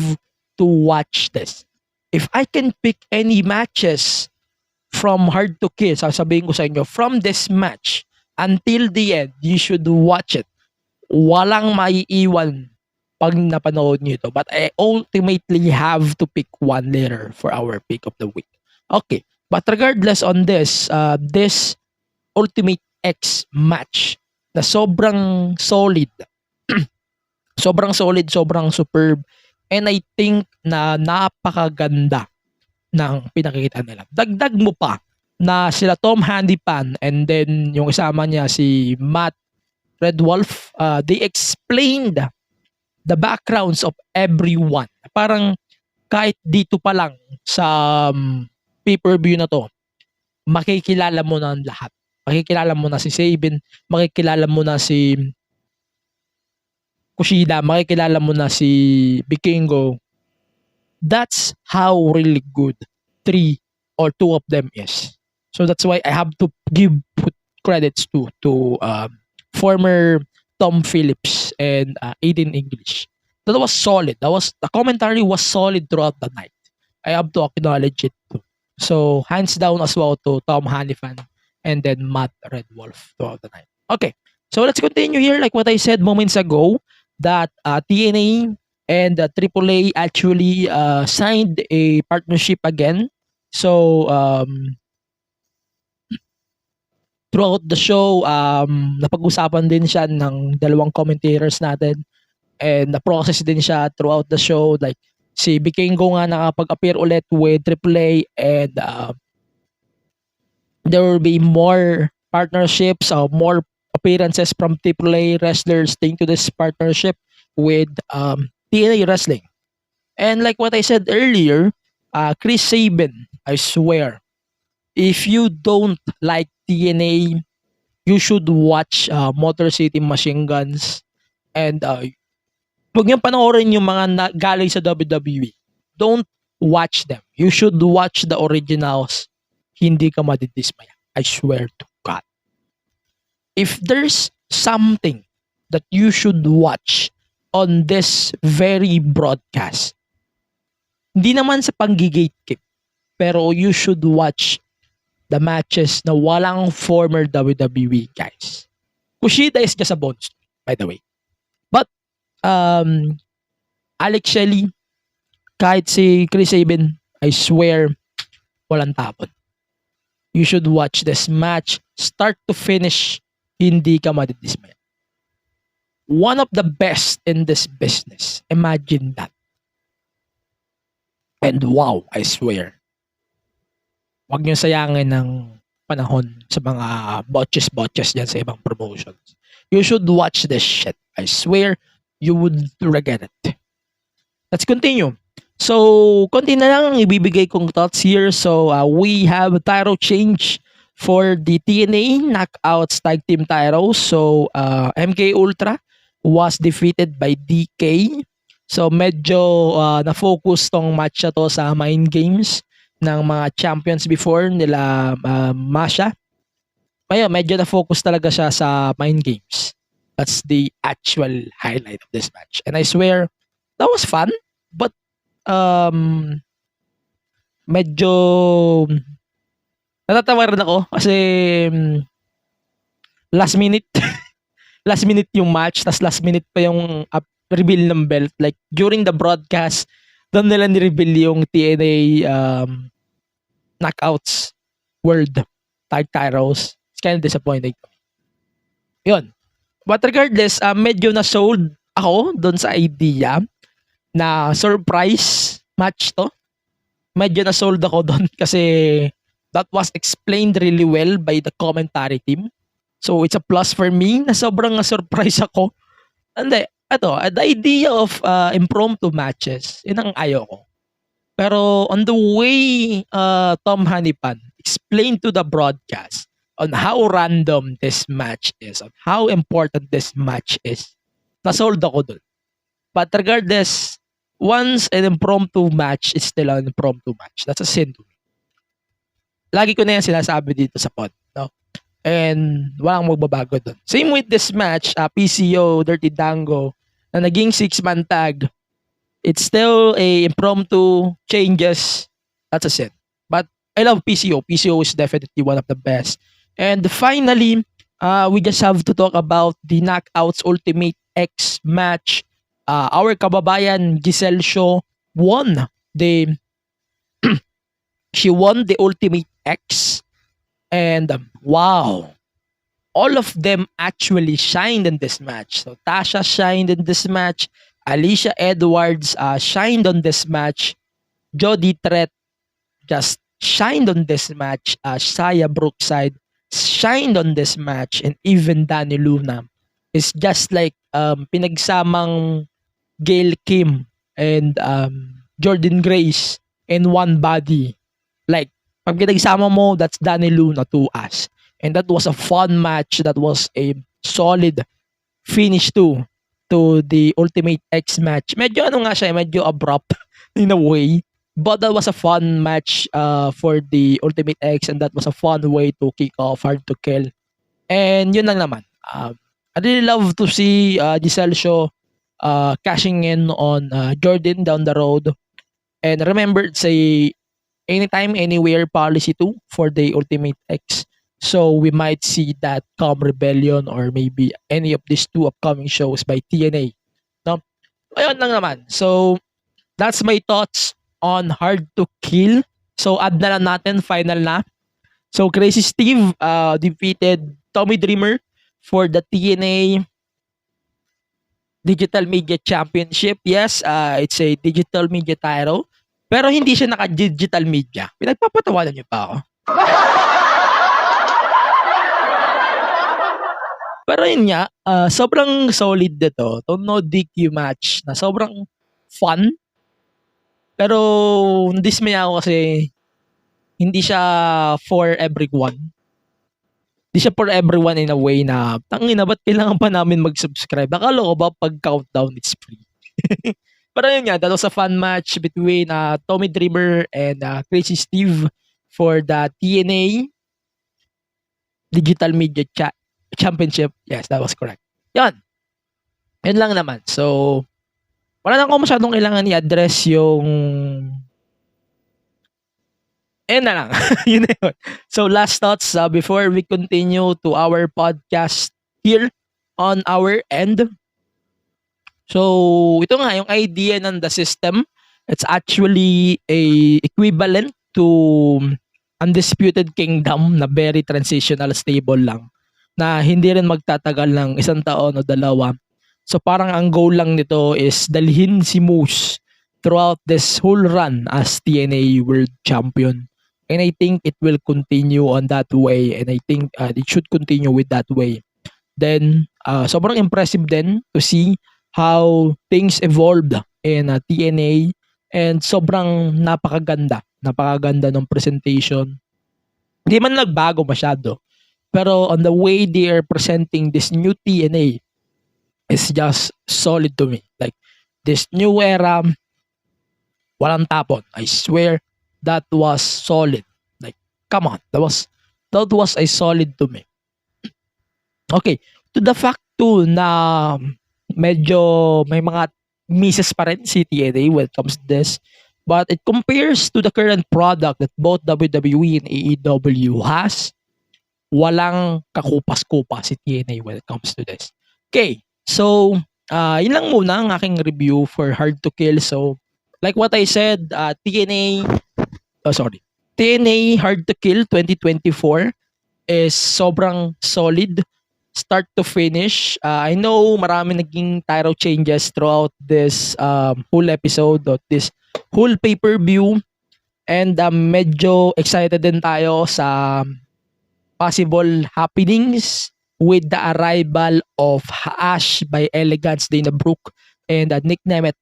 to watch this. If I can pick any matches from Hard to Kill, sasabihin ko sa inyo, from this match until the end, you should watch it. Walang maiiwan pag napanood nyo ito. But I ultimately have to pick one later for our pick of the week. Okay. But regardless on this, this Ultimate X match na sobrang solid, sobrang superb, and I think na napakaganda ng pinakikita nila. Dagdag mo pa na sila Tom Handypan and then yung isama niya si Matt Red Wolf, they explained the backgrounds of everyone. Parang kahit dito pa lang sa pay-per-view na to, makikilala mo na ang lahat. Makikilala mo na si Sabin, makikilala mo na si Kushida, makikilala mo na si Vikingo. That's how really good 3 or 2 of them is. So that's why I have to put credits to former Tom Phillips and Aiden English. That was solid. The commentary was solid throughout the night. I have to acknowledge it too. So hands down as well to Tom Hannifan and then Matt Red Wolf throughout the night. Okay, so let's continue here. Like what I said moments ago, that TNA and AAA actually signed a partnership again. So throughout the show, napag-usapan din siya ng dalawang commentators natin, and na-process din siya throughout the show. Like si Vikingo nga nakapag-appear ulit with AAA, and there will be more partnerships, more appearances from AAA wrestlers thanks to this partnership with TNA Wrestling. And like what I said earlier, Chris Sabin, I swear, if you don't like TNA, you should watch Motor City Machine Guns, and huwag niyong panoorin yung mga galing sa WWE. Don't watch them. You should watch the originals. Hindi ka madidismaya. I swear to God. If there's something that you should watch on this very broadcast, hindi naman sa pang-gatekeep, pero you should watch the matches na walang former WWE guys. Kushida is just a bonus, by the way. But Alex Shelley, kahit si Chris Sabin, I swear, walang tapon. You should watch this match start to finish. Hindi ka madidismaya. One of the best in this business. Imagine that. And wow, I swear, wag niyo sayangin ng panahon sa mga botches dyan sa ibang promotions. You should watch this shit. I swear, you would regret it. Let's continue. So, konti na lang ang ibibigay kong thoughts here. So, we have a title change for the TNA Knockouts Tag Team titles. So, MK Ultra was defeated by DK. So, medyo na-focus tong match na to sa mind games ng mga champions before nila Masha. Kaya medyo na-focus talaga siya sa mind games. That's the actual highlight of this match. And I swear, that was fun. But, medyo natatawa rin ako kasi last minute last minute yung match, tas last minute pa yung reveal ng belt. Like, during the broadcast, doon nila ni-reveal yung TNA Knockouts World Tag Titles. It's kind of disappointing. Yun. But regardless, medyo na-sold ako doon sa idea na surprise match to. Medyo na-sold ako doon kasi that was explained really well by the commentary team. So, it's a plus for me na sobrang na-surprise ako. And the idea of impromptu matches, yun ang ayaw ko. Pero on the way Tom Hanipan explained to the broadcast on how random this match is, on how important this match is, nasold ako dun. But regardless, once an impromptu match is still an impromptu match. That's a sin to me. Lagi ko na yan sinasabi dito sa pod. No? And walang magbabago dun. Same with this match, PCO, Dirty Dango, na naging 6-man tag. It's still a impromptu changes. That's a sin. But I love PCO. PCO is definitely one of the best. And finally, we just have to talk about the Knockouts Ultimate X match. Our kababayan Giselle Shaw won the she won the Ultimate X, and wow, all of them actually shined in this match. So Tasha shined in this match, Alicia Edwards shined on this match, Jody Tret just shined on this match, Shia Brookside shined on this match, and even Dani Luna is just like pinagsamang Gail Kim and Jordan Grace in one body. Like, pag pinagsama mo, that's Dani Luna to us. And that was a fun match. That was a solid finish to the Ultimate X match. Medyo nga siya, medyo abrupt in a way. But that was a fun match for the Ultimate X, and that was a fun way to kick off Hard to Kill. And yun lang naman. I really love to see Giselle Shaw cashing in on Jordan down the road. And remember, it's a anytime, anywhere policy too for the Ultimate X. So we might see that come Rebellion or maybe any of these two upcoming shows by TNA. No? Ayun lang naman. So that's my thoughts on Hard to Kill. So add na lang natin, final na. So Crazy Steve defeated Tommy Dreamer for the TNA Digital Media Championship. Yes, it's a digital media title. Pero hindi siya naka-digital media. Pinagpapatawanan niyo pa ako. Pero yun nga, sobrang solid dito. Ito no DQ match na sobrang fun. Pero dismay ako kasi hindi siya for everyone. Hindi siya for everyone in a way na tangina, ba't kailangan pa namin mag-subscribe? Akala ko ba pag countdown it's free? Pero yun nga, that was a fun match between Tommy Dreamer and Crazy Steve for the TNA Digital Media Championship. Yes, that was correct. Yan. Yan lang naman. So, wala na ako masyadong kailangan i-address yung na lang. Yun na yun. So, last thoughts before we continue to our podcast here on our end. So, ito nga, yung idea ng the system, it's actually a equivalent to Undisputed Kingdom na very transitional stable lang, na hindi rin magtatagal ng 1 taon o 2. So, parang ang goal lang nito is dalhin si Moose throughout this whole run as TNA World Champion. And I think it will continue on that way, and I think it should continue with that way. Then, sobrang impressive din to see how things evolved in TNA, and sobrang napakaganda ng presentation. Hindi man nagbago masyado, pero on the way they are presenting this new TNA is just solid to me. Like, this new era, walang tapon. I swear, that was solid. Like, come on, that was a solid to me. Okay, to the fact too na medyo may mga misses pa rin si TNA when it comes to this. But it compares to the current product that both WWE and AEW has. Walang kakupas-kupas si TNA when it comes to this. Okay, so yun lang muna ang aking review for Hard to Kill. So, like what I said, TNA Hard to Kill 2024 is sobrang solid start to finish. I know marami naging title changes throughout this whole episode of this whole pay-per-view, and medyo excited din tayo sa possible happenings with the arrival of Ash by Elegance, Dana Brooke, and Nick Nemeth.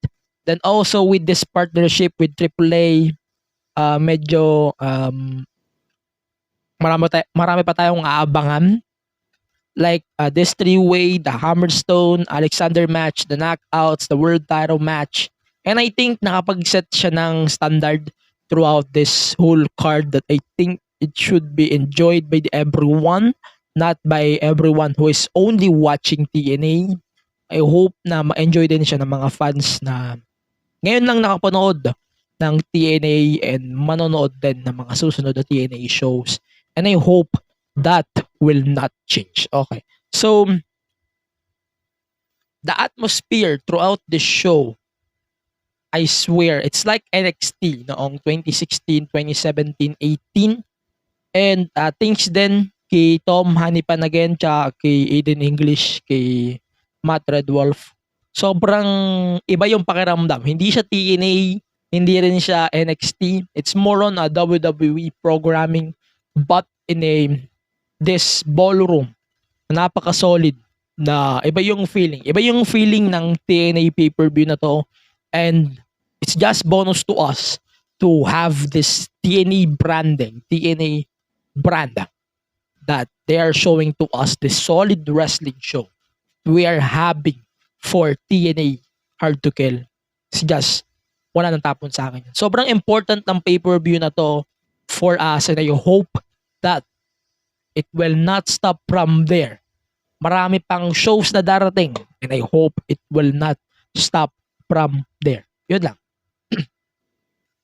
Then also with this partnership with AAA, medyo marami pa tayong aabangan. Like this three-way, the Hammerstone, Alexander match, the Knockouts, the World Title match. And I think nakapag-set siya ng standard throughout this whole card that I think it should be enjoyed by everyone, not by everyone who is only watching TNA. I hope na ma-enjoy din siya ng mga fans na ngayon lang nakapanood ng TNA and manonood din ng mga susunod na TNA shows. And I hope that will not change. Okay. So, the atmosphere throughout the show, I swear, it's like NXT noong 2016, 2017, 18. And thanks din kay Tom Hanipan again, tsaka kay Aiden English, kay Matt Redwolf. Sobrang iba yung pakiramdam. Hindi siya TNA, hindi rin siya NXT. It's more on a WWE programming, but in this ballroom, napaka-solid na iba yung feeling. Iba yung feeling ng TNA pay-per-view na to. And it's just bonus to us to have this TNA branding, TNA brand that they are showing to us, this solid wrestling show we are having for TNA Hard to Kill. It's just wala nang tapon sa akin. Sobrang important ng pay-per-view na to for us, and I hope that it will not stop from there. Marami pang shows na darating, and I hope it will not stop from there. Yun lang.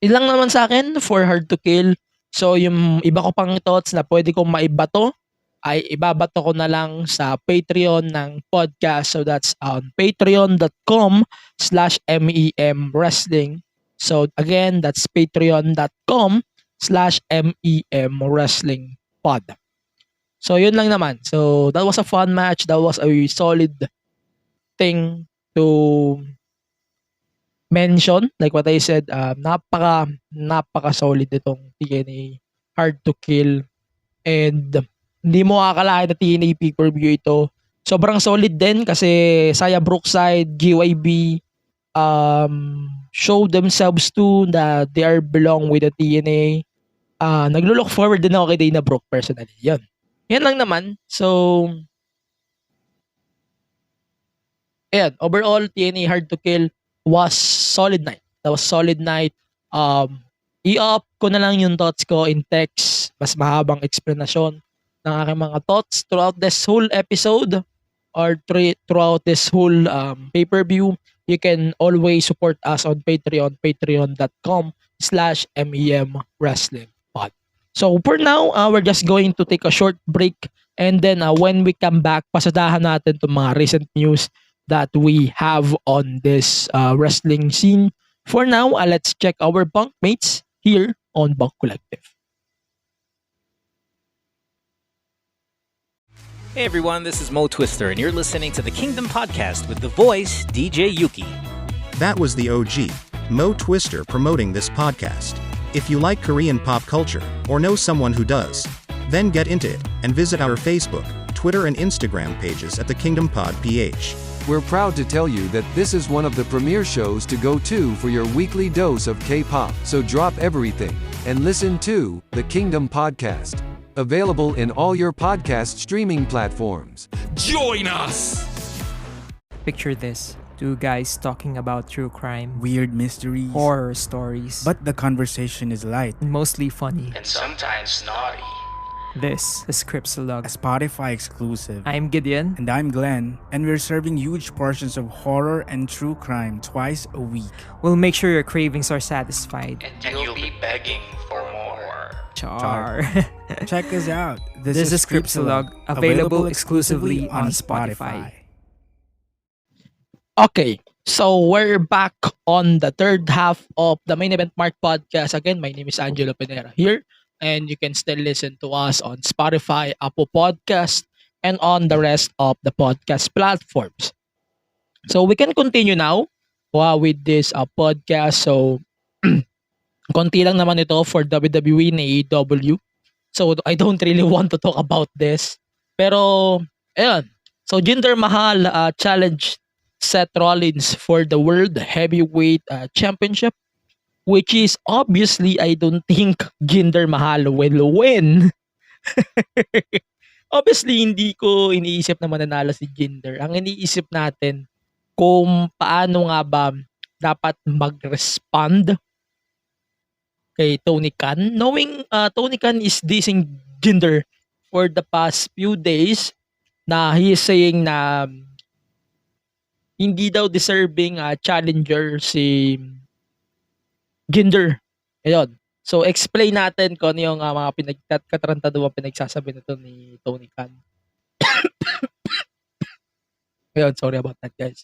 Yun lang naman sa akin for Hard to Kill. So yung iba ko pang thoughts na pwede kong maibato ay ibabato ko na lang sa Patreon ng podcast. So that's on patreon.com/MEMWrestling. So again, that's patreon.com/MEMWrestlingPod. So yun lang naman. So that was a fun match. That was a solid thing to mention. Like what I said, napaka solid itong TNA Hard to Kill. And hindi mo akalain na TNA pay-per-view ito. Sobrang solid din kasi Saya Brookside, GYB show themselves too that they are belong with the TNA. Naglo-look forward din ako kay Dana Brooke personally. Yan lang naman. So, ayan, overall, TNA Hard to Kill was solid night. That was solid night. I-up ko na lang yung thoughts ko in text. Mas mahabang explanation ng aking mga thoughts throughout this whole episode or throughout this whole pay-per-view. You can always support us on Patreon, patreon.com/MEMWrestlingPod. So for now, we're just going to take a short break, and then when we come back, pasadahan natin itong mga recent news that we have on this wrestling scene. For now, let's check our bunk mates here on Bunk Collective. Hey everyone, this is Mo Twister, and you're listening to the Kingdom Podcast with the voice DJ Yuki. That was the OG. Mo Twister promoting this podcast. If you like Korean pop culture, or know someone who does, then get into it, and visit our Facebook, Twitter and Instagram pages at the Kingdom Pod PH. We're proud to tell you that this is one of the premier shows to go to for your weekly dose of K-pop. So drop everything and listen to the Kingdom Podcast. Available in all your podcast streaming platforms. Join us! Picture this. Two guys talking about true crime, weird mysteries, horror stories. But the conversation is light, mostly funny, and sometimes naughty. This is Scriptsalog, a Spotify exclusive. I'm Gideon. And I'm Glenn. And we're serving huge portions of horror and true crime twice a week. We'll make sure your cravings are satisfied. And you'll be begging for more. Char. Check us out. This is Scriptsalog, available exclusively on Spotify. Okay, so we're back on the third half of the Main Event Mark podcast. Again, my name is Angelo Pinera here. And you can still listen to us on Spotify, Apple Podcast, and on the rest of the podcast platforms. So we can continue now with this podcast. So, konti lang naman ito for WWE and AEW. So, I don't really want to talk about this. Pero, ayun. So, Jinder Mahal challenged Seth Rollins for the World Heavyweight Championship. Which is obviously, I don't think Jinder Mahal will win. Obviously, hindi ko iniisip na mananalo si Jinder. Ang iniisip natin, kung paano nga ba dapat mag-respond kay Tony Khan. Knowing Tony Khan is dissing Jinder for the past few days na he is saying na hindi daw deserving challenger si Jinder. Ayun. So, explain natin kung ano yung mga pinagkatarantaduang pinagsasabi nito ni Tony Khan. Ayun, sorry about that, guys.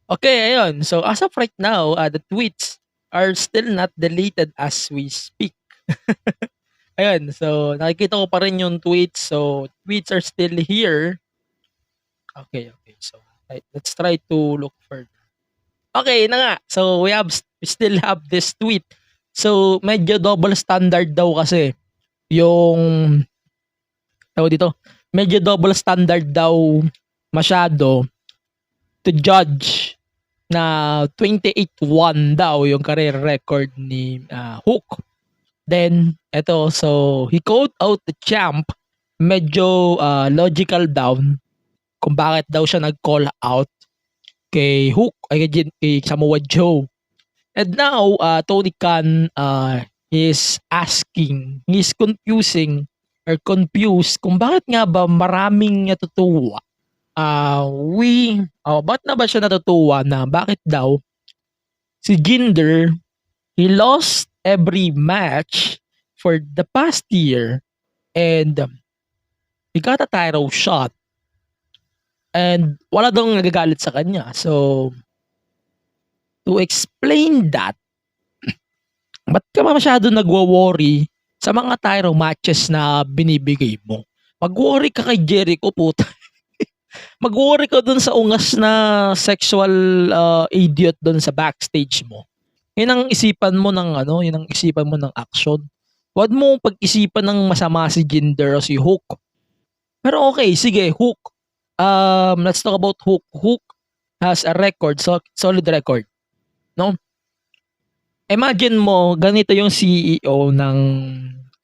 Okay, ayun. So, as of right now, the tweets are still not deleted as we speak. Ayun. So, nakikita ko pa rin yung tweets. So, tweets are still here. Okay. So, let's try to look further. Okay, na nga. So, we still have this tweet. So, medyo double standard daw kasi yung dito. Medyo double standard daw masyado to judge na 28-1 daw yung career record ni Hook. Then, eto, so he called out the champ. Medyo logical down kung bakit daw siya nag-call out kay Hook, kay Samoa Joe. And now, Tony Khan is confused kung bakit nga ba maraming natutuwa. Ba't na ba siya natutuwa na bakit daw si Jinder, he lost every match for the past year and he got a title shot. And wala daw nagagalit sa kanya. So, to explain that, ba't ka masyado nagwo-worry sa mga title matches na binibigay mo? Mag-worry ka kay Jericho, puta. Mag-worry ka dun sa ungas na sexual idiot dun sa backstage mo. Yun ang isipan mo ng yun ang isipan mo ng action. Huwag mo pag-isipan ng masama si Jinder o si Hook. Pero okay, sige, Hook. Let's talk about Hook. Hook has a record, solid record. No? Imagine mo, ganito yung CEO ng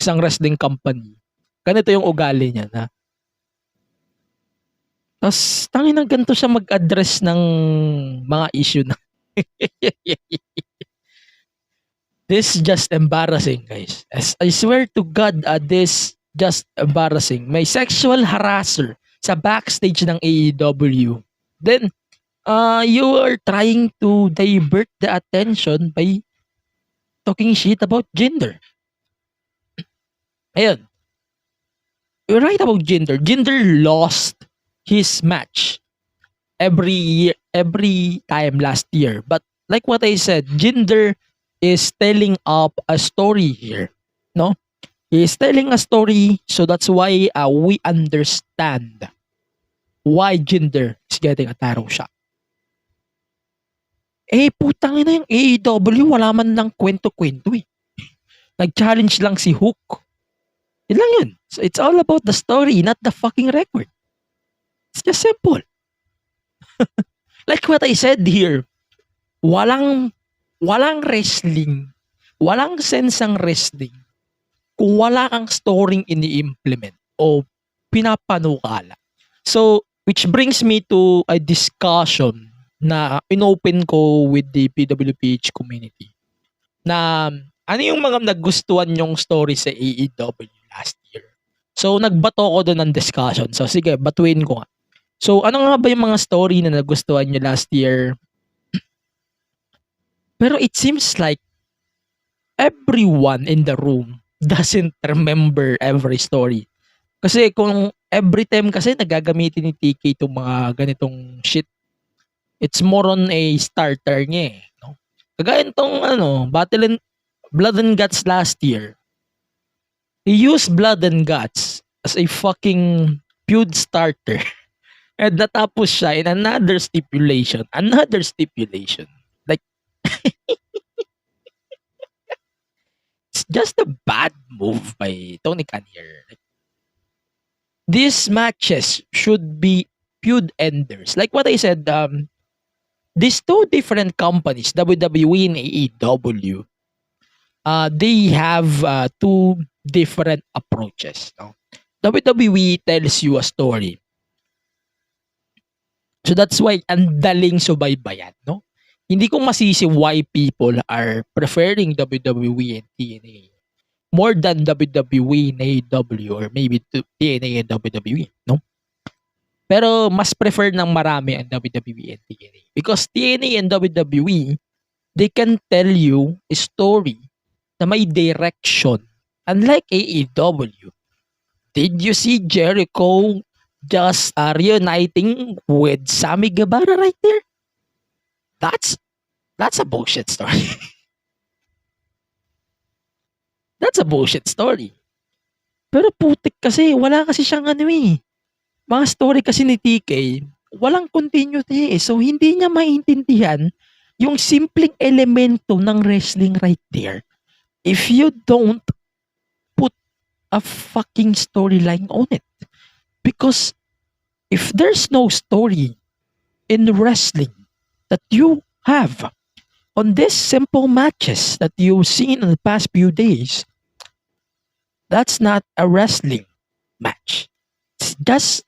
isang wrestling company. Ganito yung ugali niya na. Tapos, tangin ng ganito siya mag-address ng mga issue na. This is just embarrassing, guys. I swear to God, this just embarrassing. May sexual harasser sa backstage ng AEW. Then, you are trying to divert the attention by talking shit about Jinder. Ayun. You're right about Jinder. Jinder lost his match every time last year. But like what I said, Jinder is telling up a story here. No? He is telling a story, so that's why we understand why Jinder is getting a title shot. Putang ina yung AEW, wala man lang kwento-kwento eh. Nag-challenge lang si Hook. Yun lang yun. So it's all about the story, not the fucking record. It's just simple. Like what I said here, walang wrestling, walang sense ang wrestling kung wala kang storyng ini-implement o pinapanukala. So, which brings me to a discussion na inopen ko with the PWPH community na ano yung mga nagustuhan yung story sa AEW last year. So, nagbato ko doon ng discussion. So, sige, batuin ko nga. So, ano nga ba yung mga story na nagustuhan nyo last year? Pero it seems like everyone in the room doesn't remember every story. Kasi kung every time kasi nagagamitin ni TK itong mga ganitong shit, it's more on a starter niya eh. No? Kagaya itong Battle and Blood and Guts last year. He used Blood and Guts as a fucking feud starter. And natapos siya in another stipulation. Like, it's just a bad move by Tony Khan here. Like, these matches should be feud enders. Like what I said, these two different companies, WWE and AEW, they have two different approaches. No? WWE tells you a story. So that's why ang daling subaybayan, no? Hindi ko masisi why people are preferring WWE and TNA more than WWE and AEW or maybe TNA and WWE, no? Pero mas prefer ng marami ang WWE and TNA because TNA and WWE, they can tell you a story na may direction. Unlike AEW, did you see Jericho just reuniting with Sammy Guevara right there? That's a bullshit story. That's a bullshit story. Pero putik kasi, wala kasi siyang mga story kasi ni TK, walang continuity eh. So hindi niya maintindihan yung simpleng elemento ng wrestling right there. If you don't put a fucking storyline on it. Because if there's no story in wrestling that you have on these simple matches that you've seen in the past few days, that's not a wrestling match. It's just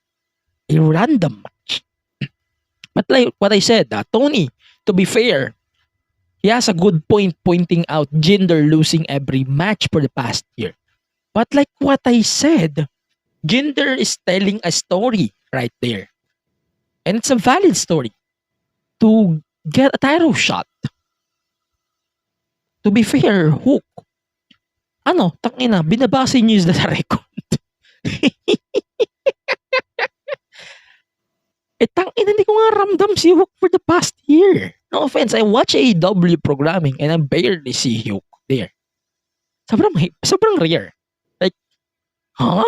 a random match. But like what I said, Tony, to be fair, he has a good point pointing out Jinder losing every match for the past year. But like what I said, Jinder is telling a story right there. And it's a valid story to get a title shot. To be fair, Hook, binabase niyo sa record. Hindi ko nga ramdam si Hook for the past year. No offense, I watch AEW programming and I barely see Hook there. Sobrang rare. Like, huh?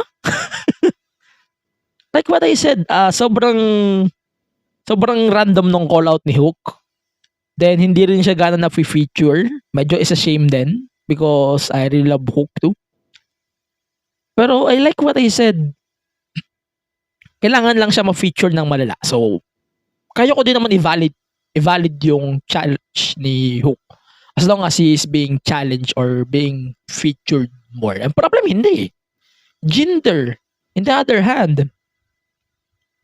Like what I said, sobrang random nung call out ni Hook. Then hindi rin siya gana na feature. Medyo is a shame din because I really love Hook too. Pero I like what I said. Kailangan lang siya ma-feature ng malala. So, kaya ko din naman i-valid yung challenge ni Hook. As long as he is being challenged or being featured more. Ang problem hindi. Jinder, in the other hand,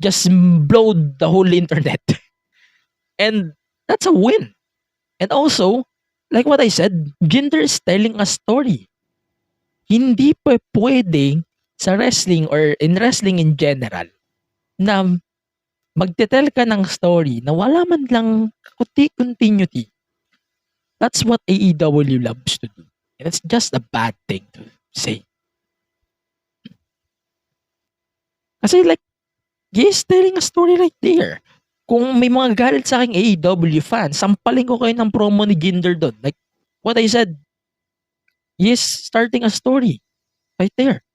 just blowed the whole internet. And that's a win. And also, like what I said, Jinder is telling a story. Hindi pa pwede sa wrestling or in wrestling in general na magtetel ka ng story na wala man lang continuity. That's what AEW loves to do. And it's just a bad thing to say. Kasi like, he's telling a story right there. Kung may mga galit sa aking AEW fans, sampalin ko kayo ng promo ni Jinder doon. Like what I said, he is starting a story right there.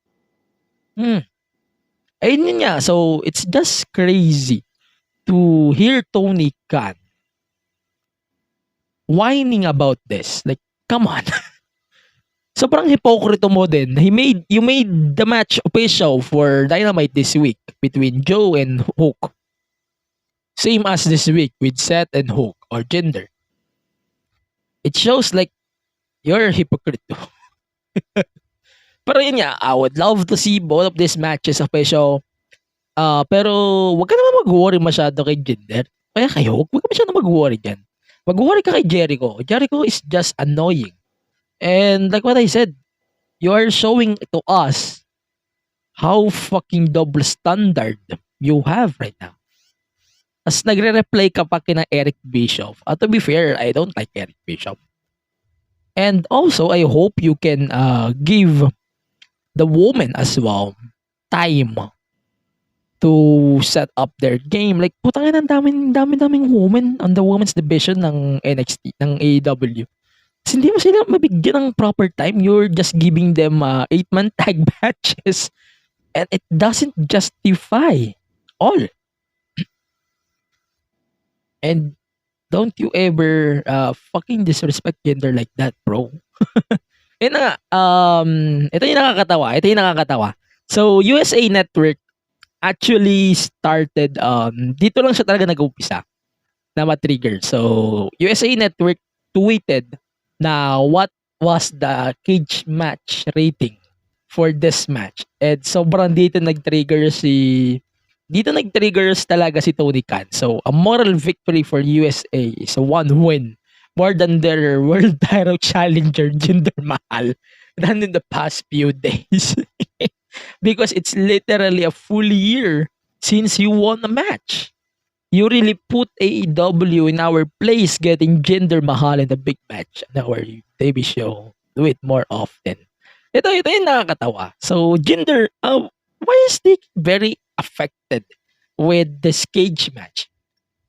Ayun yun nga. So, it's just crazy to hear Tony Khan whining about this. Like, come on. Sobrang hypocrite mo din. You made the match official for Dynamite this week between Joe and Hook. Same as this week with Seth and Hook or Jinder. It shows like you're a hypocrite too. Pero yun nga, I would love to see both of these matches official. Pero wag ka naman mag-worry masyado kay Jinder. Kaya kay Hook, wag ka masyado mag-worry dyan. Mag-worry ka kay Jericho. Jericho is just annoying. And like what I said, you are showing to us how fucking double standard you have right now. As nagre-reply ka pa kina Eric Bischoff. To be fair, I don't like Eric Bischoff. And also, I hope you can give the women as well time to set up their game. Like, putangin ang daming women on the women's division ng NXT, ng AEW. Kasi hindi mo sila mabigyan ng proper time. You're just giving them 8-man tag matches. And it doesn't justify all. And don't you ever fucking disrespect gender like that, bro. Yun na nga, ito yung nakakatawa. So, USA Network actually started, dito lang siya talaga nag-umpisa na ma-trigger. So, USA Network tweeted na what was the cage match rating for this match. And sobrang dito nag-triggers talaga si Tony Khan. So, a moral victory for USA is a one win. More than their world title challenger, Jinder Mahal, than in the past few days. Because it's literally a full year since you won a match. You really put AEW in our place getting Jinder Mahal in the big match on our TV show. Do it more often. Ito yung nakakatawa. So, Jinder, why is he very affected with this cage match?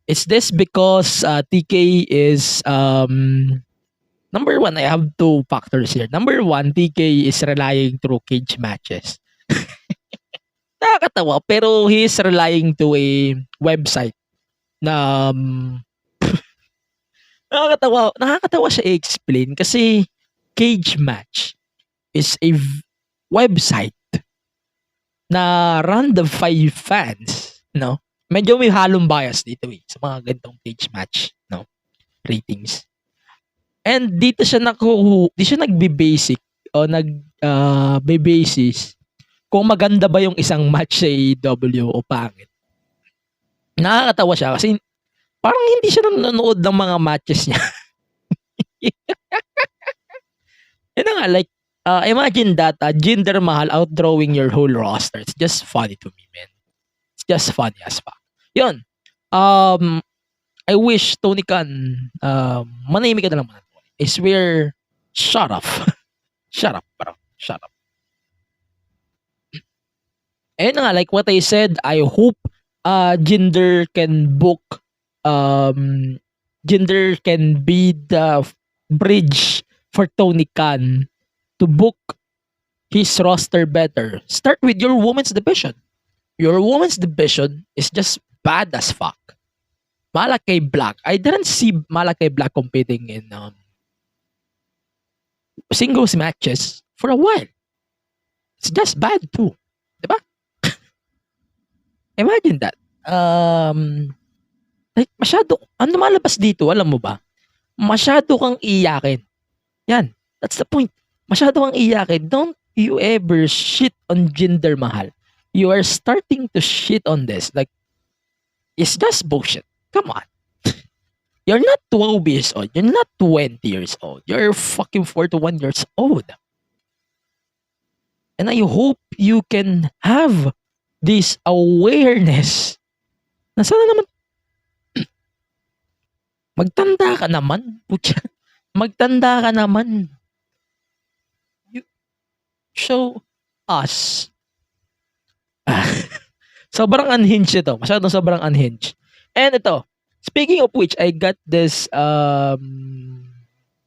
Is this because TK is number one? I have two factors here. Number one, TK is relying through cage matches. Nakakatawa, pero he is relying to a website na nakakatawa siya i-explain kasi cage match is a website na random 5 fans, no? Medyo may halong bias dito sa mga ganitong cage match, no? Ratings. And dito siya nagbe-basic o nagbe-basis kung maganda ba yung isang match sa AEW o pangit. Nakakatawa siya kasi parang hindi siya nanonood ng mga matches niya. Yun nga, like, imagine that Jinder Mahal outdrawing your whole roster. It's just funny to me, man. It's just funny as fuck. Yun. I wish Tony Khan, manahimik ka na lang muna. I swear, shut up. Shut up, bro. Shut up. And nga, like what I said, I hope Jinder can book, Jinder can be the bridge for Tony Khan to book his roster better. Start with your women's division. Your women's division is just bad as fuck. Malakai Black. I didn't see Malakai Black competing in singles matches for a while. It's just bad too. Diba? Imagine that. Like, masyado, ang lumalabas dito, alam mo ba? Masyado kang iyakin. Yan. That's the point. Masyado kang iyakin. Don't you ever shit on Jinder Mahal. You are starting to shit on this. Like, it's just bullshit. Come on. You're not 12 years old. You're not 20 years old. You're fucking 41 years old. And I hope you can have this awareness na sana naman magtanda ka naman. Putya. Magtanda ka naman. You show us. Sobrang unhinged ito. Masyadong sobrang unhinged. And ito, speaking of which, I got this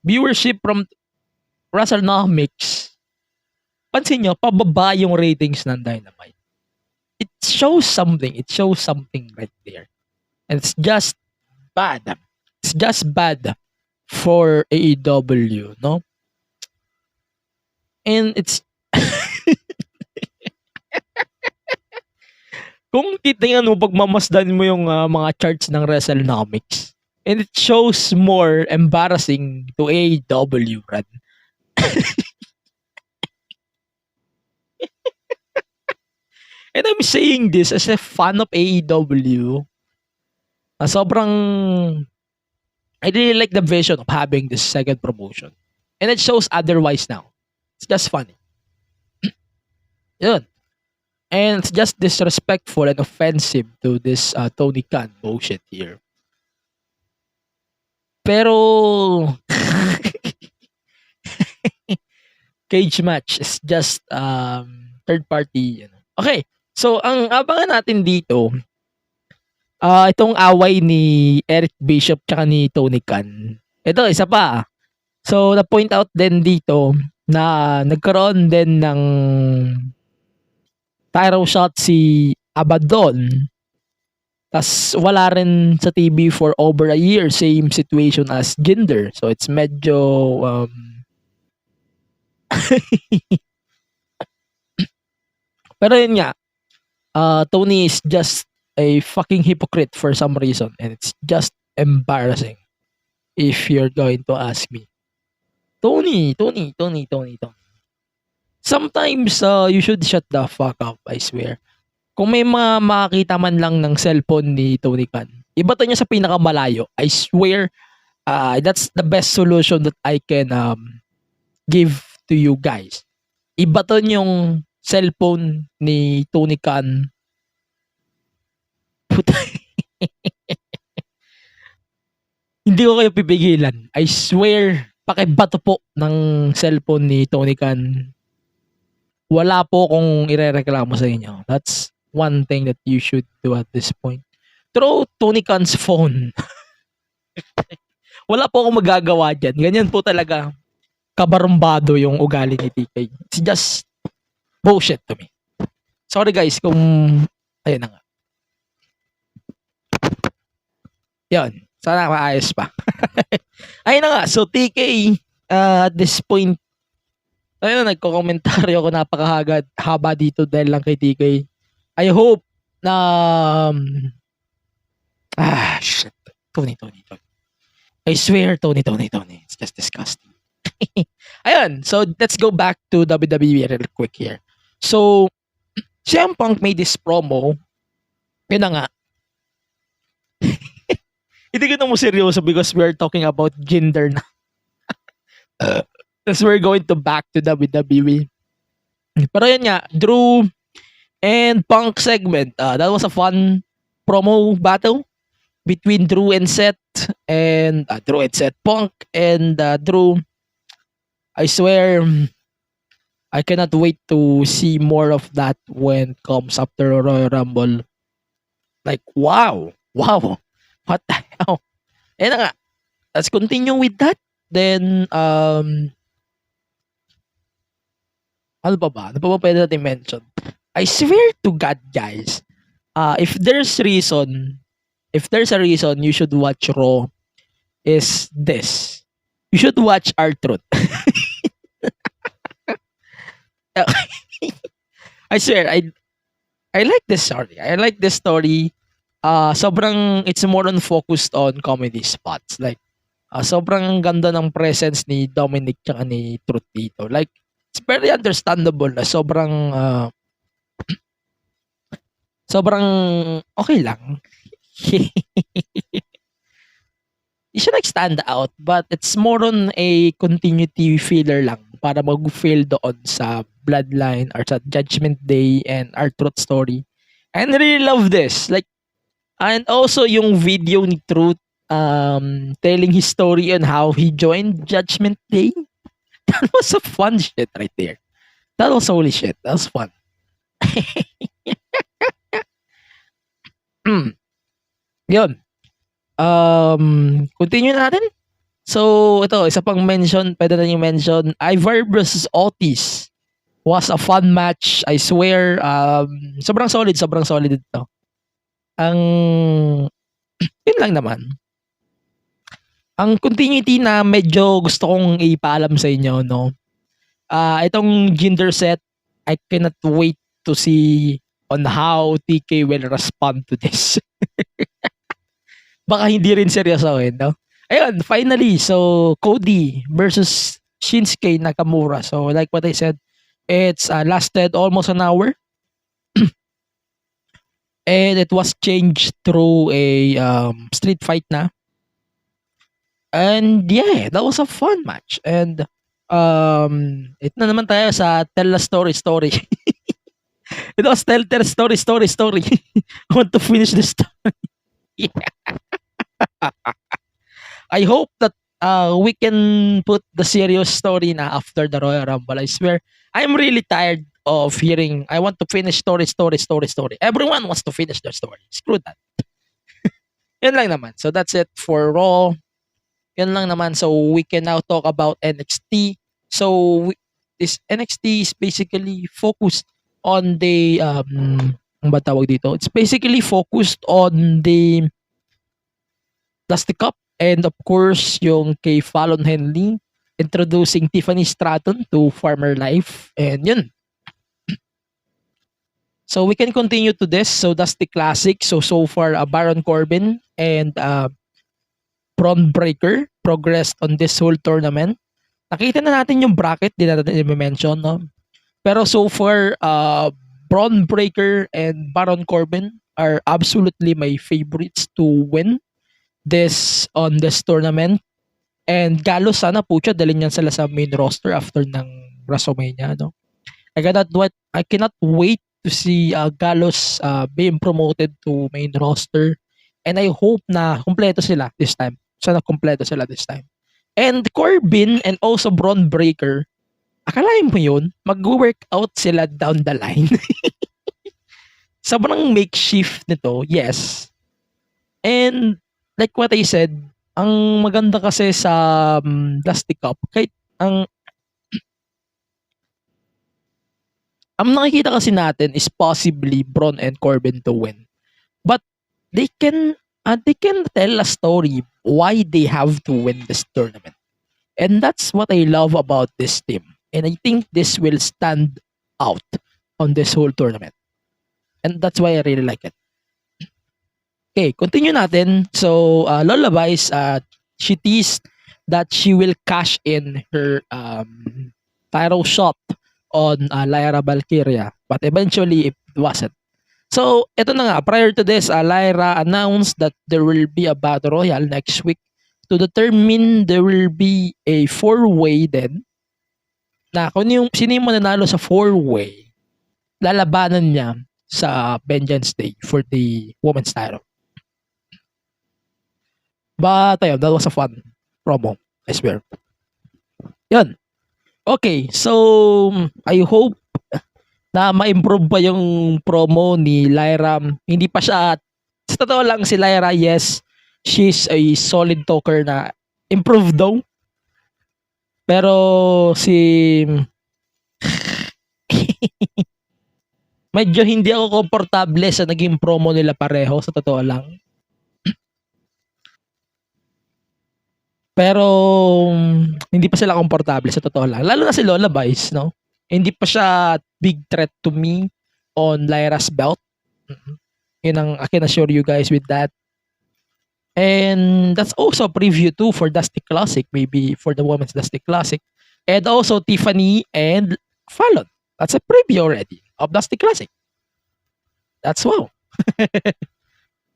viewership from WrestleNomics. Pansin nyo, pababa yung ratings ng Dynamite. It shows something. It shows something right there. And it's just bad. It's just bad for AEW, no? And it's kung titingnan mo, pagmamasdan mo yung mga charts ng WrestleNomics, and it shows more embarrassing to AEW, Brad. And I'm saying this as a fan of AEW. Sobrang I really like the vision of having this second promotion. And it shows otherwise now. It's just funny. Yun. And it's just disrespectful and offensive to this Tony Khan bullshit here. Pero cage match is just third party. Okay. So, ang abangan natin dito, itong away ni Eric Bishop tsaka ni Tony Khan. Ito, isa pa. So, na-point out din dito na nagkaroon din ng tyro shot si Abaddon. Tas wala rin sa TV for over a year. Same situation as Jinder. So, it's medyo pero yun nga, Tony is just a fucking hypocrite for some reason, and it's just embarrassing if you're going to ask me. Tony. Sometimes you should shut the fuck up, I swear. Kung may makakita man lang ng cellphone ni Tony Khan, ibato niya sa pinakamalayo. I swear, that's the best solution that I can give to you guys. Ibato yung cellphone ni Tony Khan. Hindi ko kayo pipigilan. I swear, pakibato po ng cellphone ni Tony Khan. Wala po kung irereklamo sa inyo. That's one thing that you should do at this point. Throw Tony Khan's phone. Wala po akong magagawa dyan. Ganyan po talaga kabarumbado yung ugali ni TK. It's just bullshit to me. Sorry guys kung ayun na nga. Yan. Sana maayos pa. Ayun na nga. So TK at this point ayun, nagko-komentaryo ako haba dito dahil lang kay TK. I hope na shit. Tony. I swear, Tony. It's just disgusting. Ayun, so let's go back to WWE real quick here. So, CM Punk made this promo. Yun na nga. Hindi ko na mo seryoso because we're talking about Jinder na. Because we're going to back to WWE. Pero yun nga, Drew and Punk segment. That was a fun promo battle between Drew and Seth. And Punk and Drew. I swear, I cannot wait to see more of that when it comes after Royal Rumble. Like, wow. What the hell? Ayun na nga. Let's continue with that. Then, ano pa ba pwede natin mention? I swear to God, guys, if there's a reason you should watch Raw, is this. You should watch R-Truth. I swear, I like this story. Sobrang, it's more on focused on comedy spots. Like, sobrang ganda ng presence ni Dominic tsaka ni Truth dito. Like, it's very understandable na sobrang okay lang. It should like stand out, but it's more on a continuity filler lang para mag-feel doon sa Bloodline or sa Judgment Day and our Truth story. And I really love this. Like, and also yung video ni Truth telling his story on how he joined Judgment Day. That was a fun shit right there. That was holy shit. That was fun. Yun. Continue natin. So, ito, isa pang mention, pwede na yung mention, Ivar versus Otis was a fun match. I swear, sobrang solid ito. Yun lang naman. ang continuity na medyo gusto kong ipaalam sa inyo, no? Itong Jinder set, I cannot wait to see on how TK will respond to this. Baka hindi rin seryosohin, no? Ayun, finally, so Cody versus Shinsuke Nakamura. So like what I said, it's lasted almost an hour. And it was changed through a street fight na. And yeah, that was a fun match. And ito na naman tayo sa tell a story. It was tell story. I want to finish this story. Yeah. I hope that we can put the serious story na after the Royal Rumble. I swear, I'm really tired of hearing, I want to finish story. Everyone wants to finish their story. Screw that. Yun lang naman. So that's it for Raw. Yun lang naman. So we can now talk about NXT. So this NXT is basically focused on the ano ba tawag dito? It's basically focused on the Dusty Cup and of course yung kay Fallon Henley introducing Tiffany Stratton to Farmer Life and yun. So we can continue to this. So Dusty Classic. So far Baron Corbin and Braun Breaker progressed on this whole tournament. Nakita na natin yung bracket, di natin i-mention, no? Pero so far, Braun Breaker and Baron Corbin are absolutely my favorites to win this on this tournament. And Gallows, sana po siya, dalhin niyan sila sa main roster after ng WrestleMania, no? I cannot wait to see Gallows being promoted to main roster. And I hope na kumpleto sila this time. Sana kumpleto sila this time. And Corbin and also Braun Breaker, akalain mo yun, mag-workout sila down the line. Sobrang makeshift nito, yes. And like what I said, ang maganda kasi sa Dusty Cup, kahit ang nakikita kasi natin is possibly Braun and Corbin to win. But they can tell a story why they have to win this tournament. And that's what I love about this team. And I think this will stand out on this whole tournament. And that's why I really like it. Okay, continue natin. So, Lola Vice, she teased that she will cash in her title shot on Lyra Valkyria. But eventually, it wasn't. So, ito na nga. Prior to this, Lyra announced that there will be a Battle Royale next week to determine there will be a 4-way then na kung sino yung mananalo sa 4-way, lalabanan niya sa Vengeance Day for the women's title. But ayun, that was a fun promo, I swear. Yun. Okay, so I hope na ma-improve pa yung promo ni Lyra. Hindi pa siya, sa totoo lang si Lyra, yes, she's a solid talker na improved daw. Pero si medyo hindi ako komportable sa naging promo nila pareho, sa totoo lang. Pero hindi pa sila komportable, sa totoo lang. Lalo na si Lola Vice, no? Hindi pa siya big threat to me on Lyra's belt. Yun ang I can assure you guys with that. And that's also a preview too for Dusty Classic, maybe for the Women's Dusty Classic. And also Tiffany and Fallon. That's a preview already of Dusty Classic. That's wow.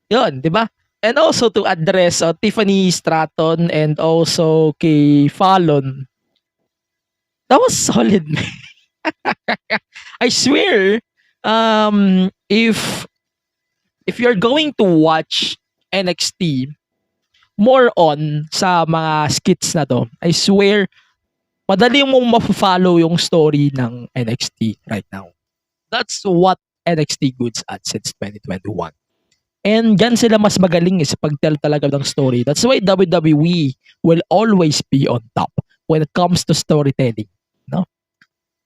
Yun, di ba? And also to address Tiffany Stratton and also kay Fallon. That was solid, man. I swear, if you're going to watch NXT more on sa mga skits na to, I swear, madali mong ma-follow yung story ng NXT right now. That's what NXT goods at since 2021. And dyan sila mas magaling sa pag-tell talaga ng story. That's why WWE will always be on top when it comes to storytelling. No?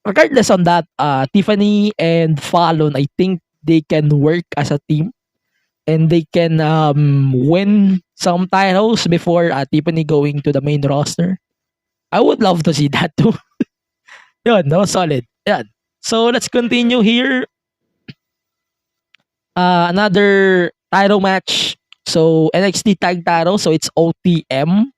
Regardless on that, Tiffany and Fallon, I think they can work as a team and they can win some titles before Tiffany going to the main roster. I would love to see that too. Yun, that was solid. Yan. So let's continue here. Another title match. So NXT tag title. So it's OTM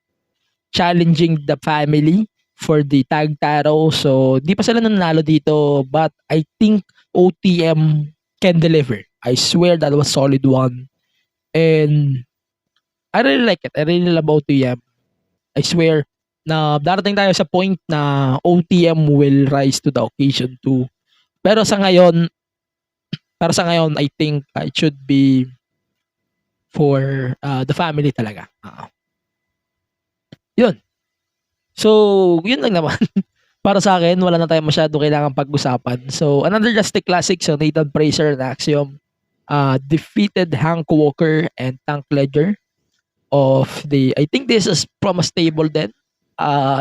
challenging the family for the tag title. So di pa sila nanalo dito, but I think OTM can deliver. I swear that was solid one. And I really like it. I really love OTM. I swear na darating tayo sa point na OTM will rise to the occasion too. Pero sa ngayon, I think it should be for the family talaga. Yun. So, yun lang naman. Para sa akin, wala na tayo masyado kailangan pag-usapan. So, another Justic Classic. So, Nathan Fraser and Axiom defeated Hank Walker and Tank Ledger of the, I think this is from a stable then.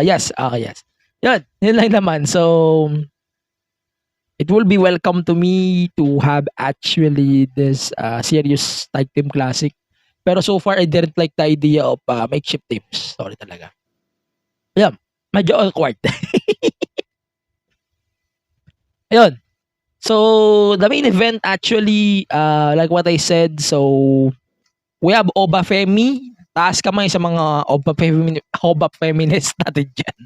Yes. Yun lang naman. So, it will be welcome to me to have actually this serious tag team classic. Pero so far, I didn't like the idea of makeshift teams. Sorry talaga. Yeah, medyo awkward. Ayun. So, the main event actually, like what I said, so, we have Oba Femi. Taas kamay sa mga Oba feminist natin dyan.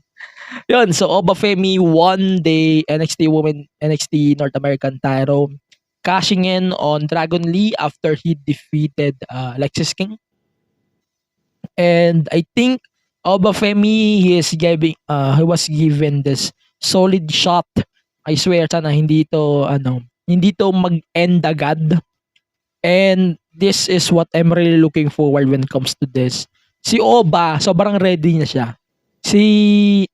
Yun, so Oba Femi won the NXT North American title, cashing in on Dragon Lee after he defeated Lexis King. And I think Oba Femi, he was given this solid shot. I swear sana hindi to mag-end agad. And this is what I'm really looking forward when it comes to this. Si Oba, sobrang ready na siya. Si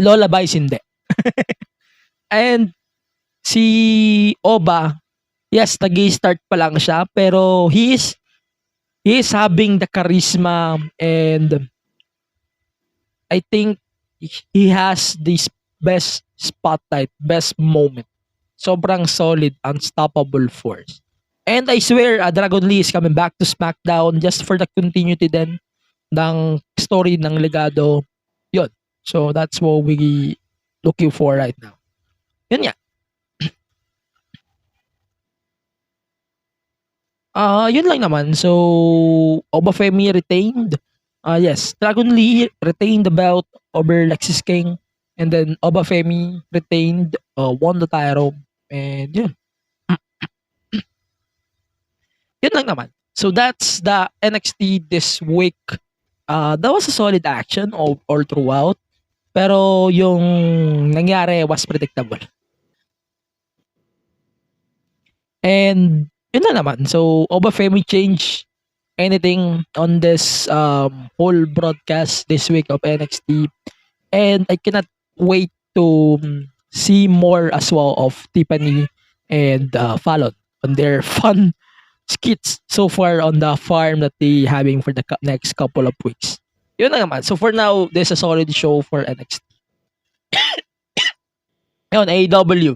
Lola Vice hindi. And si Oba, yes, nag-start pa lang siya, pero he is having the charisma, and I think he has this best spotlight, best moment. Sobrang solid, unstoppable force. And I swear, Dragon Lee is coming back to SmackDown just for the continuity then ng story ng legado. Yun. So that's what we looking for right now. Yun nga. Yun lang naman. So, Oba Femi retained. Yes, Dragon Lee retained the belt over Lexis King. And then Oba Femi retained, won the title. And yun. Yun lang naman. So, that's the NXT this week. That was a solid action all throughout. Pero yung nangyari was predictable. And yun na naman. So, Oba Femi change anything on this whole broadcast this week of NXT. And I cannot wait to see more as well of Tiffany and Fallon on their fun skits so far on the farm that they having for the next couple of weeks. Yun na naman. So for now, this is a solid show for NXT. Yun, AEW.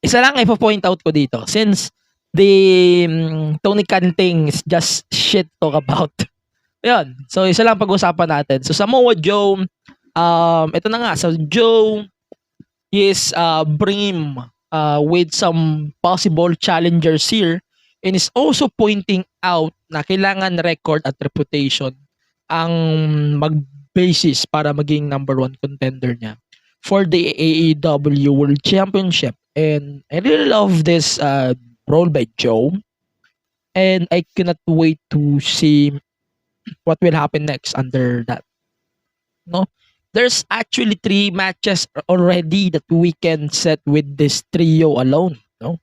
Isa lang ipo-point out ko dito. Since the Tony Khan thing is just shit talk about. Yun. So isa lang pag-usapan natin. So Samoa Joe, ito na nga. So Joe is bringing with some possible challengers here, and is also pointing out na kailangan record at reputation ang mag-basis para maging number 1 contender niya for the AEW World Championship. And I really love this role by Joe, and I cannot wait to see what will happen next under that. No, there's actually 3 matches already that we can set with this trio alone. No,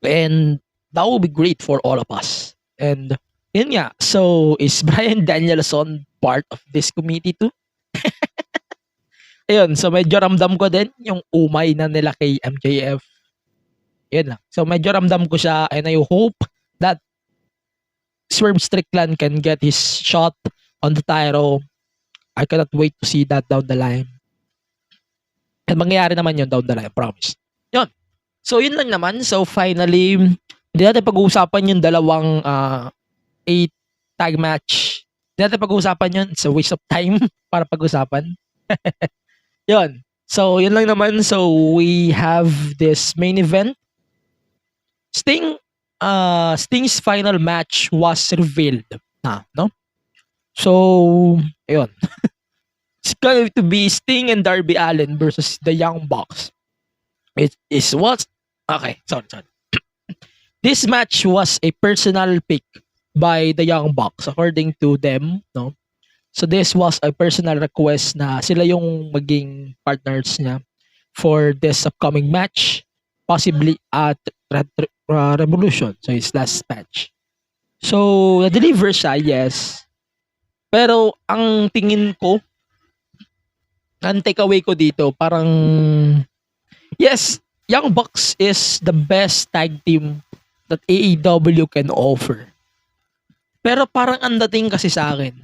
and that will be great for all of us. And yun nga, so is Bryan Danielson part of this committee too? Ayun, so medyo ramdam ko din yung umay na nila kay MJF. Yun lang. So medyo ramdam ko siya, and I hope that Swerve Strickland can get his shot on the title. I cannot wait to see that down the line. And mangyayari naman yun down the line, promise. Yun. So yun lang naman. So finally, Hindi natin pag-uusapan yung dalawang 8 tag match. Hindi natin pag-uusapan yun. It's a waste of time para pag-usapan. Yun. So, yun lang naman. So, we have this main event. Sting's final match was revealed. No? So, ayun. It's going to be Sting and Darby Allin versus the Young Bucks. It is what? Okay, sorry. This match was a personal pick by the Young Bucks according to them, no? So this was a personal request na sila yung maging partners niya for this upcoming match, possibly at Revolution. So his last match. So na-deliver siya, yes. Pero ang tingin ko, ang takeaway ko dito, parang yes, Young Bucks is the best tag team that AEW can offer. Pero parang ang dating kasi sa akin,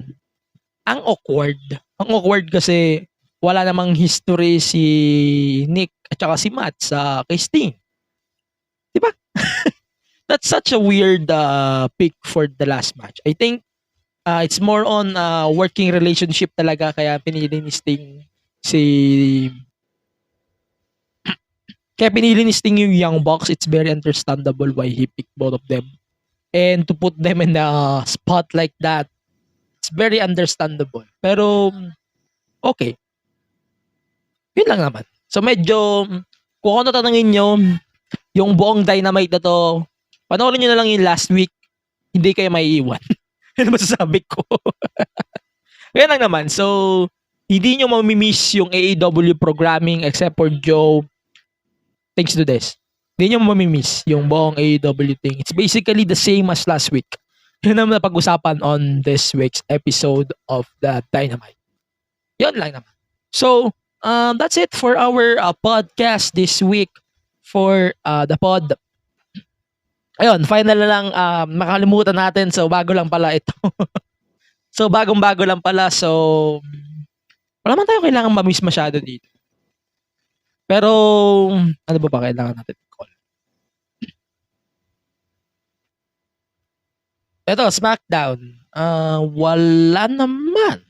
ang awkward. Ang awkward kasi wala namang history si Nick at saka si Matt sa kay Sting. Diba? That's such a weird pick for the last match. I think it's more on working relationship talaga kaya pinili ni Sting kaya pinili ni Sting yung Young Bucks. It's very understandable why he picked both of them. And to put them in a spot like that, it's very understandable. Pero, okay. Yun lang naman. So medyo, kung ako tatanungin nyo, yung buong Dynamite na to, panoorin nyo na lang yung last week, hindi kayo maiiwan. Yan masasabi ko. Yan lang naman. So, hindi nyo mamimiss yung AEW programming except for Joe. Thanks to this. Hindi nyo mamimiss yung buong AEW thing. It's basically the same as last week. Yun naman na pag-usapan on this week's episode of the Dynamite. Yun lang naman. So, that's it for our podcast this week for the pod. Ayun, final na lang, makalimutan natin. So, bago lang pala ito. So, bagong-bago lang pala. So, wala man tayo kailangan mamiss masyado dito. Pero, ano ba kailangan natin? Ito, SmackDown. Wala naman.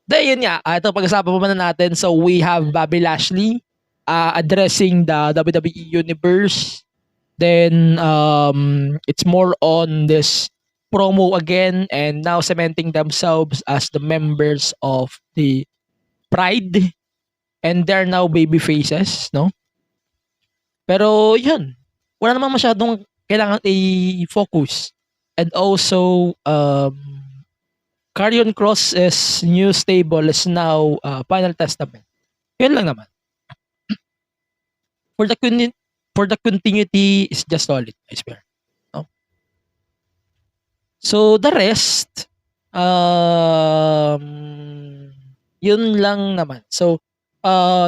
Dahil yun nga, ito pag-usapan pa muna natin. So, we have Bobby Lashley addressing the WWE Universe. Then, it's more on this promo again and now cementing themselves as the members of the Pride. And they're now baby faces, no? Pero, yun. Wala naman masyadong kailangan i-focus. And also, Karrion Kross's new stable is now Final Testament. Yun lang naman. For the continuity is just solid, I swear. No? So, the rest, yun lang naman. So,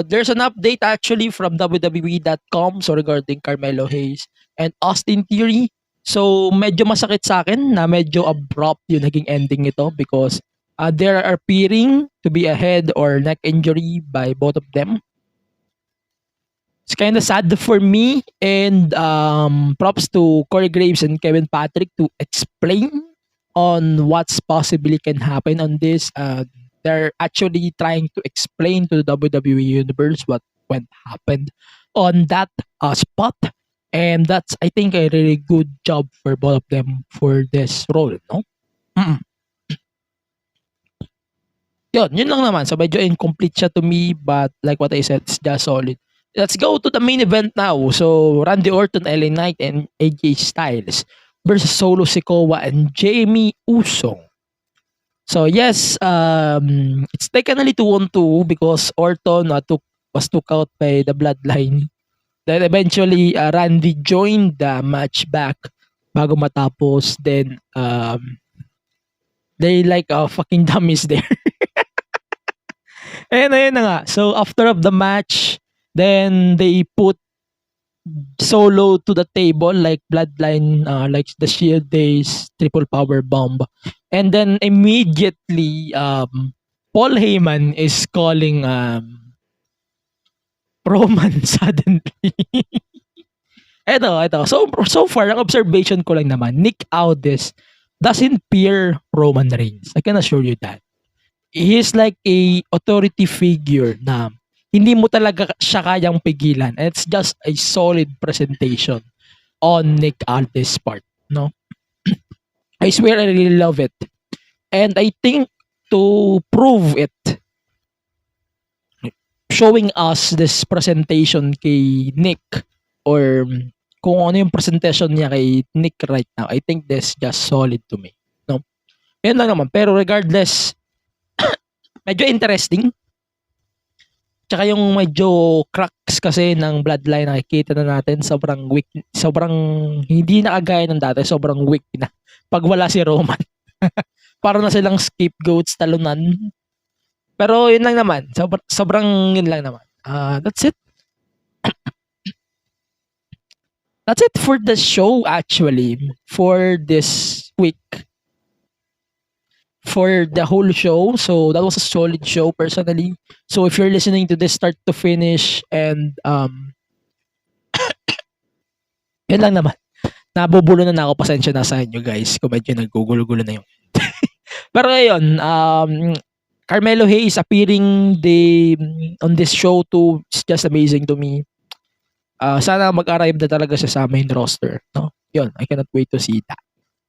there's an update actually from WWE.com so regarding Carmelo Hayes and Austin Theory. So, medyo masakit sa akin na medyo abrupt yung naging ending nito because there are appearing to be a head or neck injury by both of them. It's kind of sad for me and props to Corey Graves and Kevin Patrick to explain on what's possibly can happen on this. They're actually trying to explain to the WWE Universe what happened on that spot. And that's, I think, a really good job for both of them for this role, no? Yun lang naman. So, medyo incomplete siya to me, but like what I said, it's just solid. Let's go to the main event now. So, Randy Orton, LA Knight, and AJ Styles versus Solo Sikoa and Jamie Uso. So, yes, it's technically 2-on-2 because Orton was took out by the Bloodline. Then eventually, Randy joined the match back bago matapos. Then, they like fucking dummies there. Ayun na nga. So, after of the match, then they put Solo to the table like Bloodline, like the Shield Days, Triple Power Bomb. And then, immediately, Paul Heyman is calling Roman suddenly. Ito. So far, ang observation ko lang naman, Nick Aldis doesn't fear Roman Reigns. I can assure you that. He is like a authority figure na hindi mo talaga siya kayang pigilan. And it's just a solid presentation on Nick Aldis' part, no? I swear I really love it. And I think to prove it, showing us this presentation kay Nick or kung ano yung presentation niya kay Nick right now, I think this just solid to me. No? Yan lang naman. Pero regardless, medyo interesting. Tsaka yung medyo cracks kasi ng bloodline nakikita na natin, sobrang weak, sobrang hindi na kagaya ng dati, sobrang weak na. Pag wala si Roman. Para na silang scapegoats, talunan. Pero yun lang naman. Sobrang yun lang naman. That's it. That's it for the show actually. For this week. For the whole show. So that was a solid show personally. So if you're listening to this start to finish and yun lang naman. Nabubulo na ako. Pasensya na sa inyo guys. Kung medyo naggugulo-gulo na yung pero ayun, Carmelo Hayes appearing on this show too. It's just amazing to me. Sana mag-arrive na talaga siya sa main roster, no? Yun, I cannot wait to see that.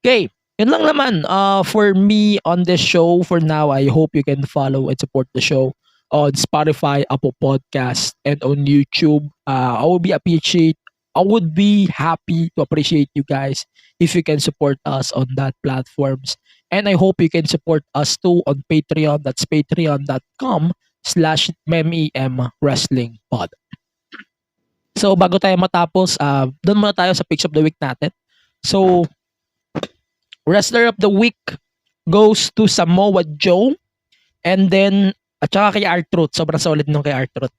Okay, yun lang naman for me on this show for now. I hope you can follow and support the show on Spotify, Apple Podcast, and on YouTube. I would be happy to appreciate you guys if you can support us on that platforms. And I hope you can support us too on Patreon. That's patreon.com/MEMWrestlingPod. So bago tayo matapos, doon muna tayo sa picks of the week natin. So, wrestler of the week goes to Samoa Joe. And then, at saka kay R-Truth. Sobrang solid nung kay R-Truth.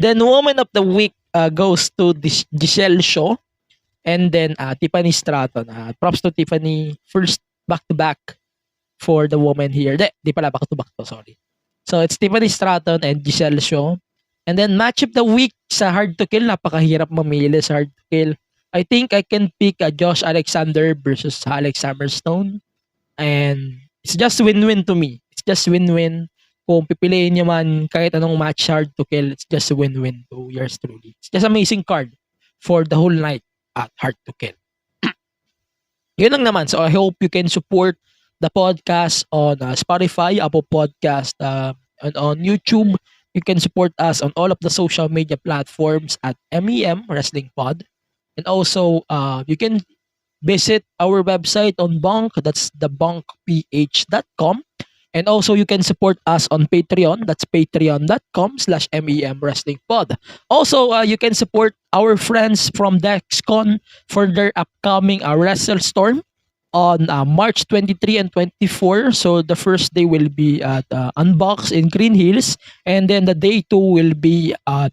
Then, woman of the week goes to Giselle Shaw. And then, Tiffany Stratton. Props to Tiffany. First back-to-back for the woman here. Di pala, back-to-back to, sorry. So, it's Tiffany Stratton and Giselle Shaw. And then, match of the week sa Hard to Kill. Napakahirap mamili sa Hard to Kill. I think I can pick Josh Alexander versus Alex Hammerstone. And it's just win-win to me. It's just win-win. Kung pipiliin nyo man kahit anong match Hard to Kill, it's just a win-win to yours truly. It's just amazing card for the whole night at Hard to Kill. Yun lang naman. So I hope you can support the podcast on Spotify, Apple Podcast, and on YouTube. You can support us on all of the social media platforms at MEMWrestlingPod. And also, you can visit our website on BUNK. That's thebunkph.com. And also, you can support us on Patreon. That's patreon.com/MEMWrestlingPod. Also, you can support our friends from DexCon for their upcoming WrestleStorm on March 23 and 24. So, the first day will be at Unbox in Green Hills. And then the day 2 will be at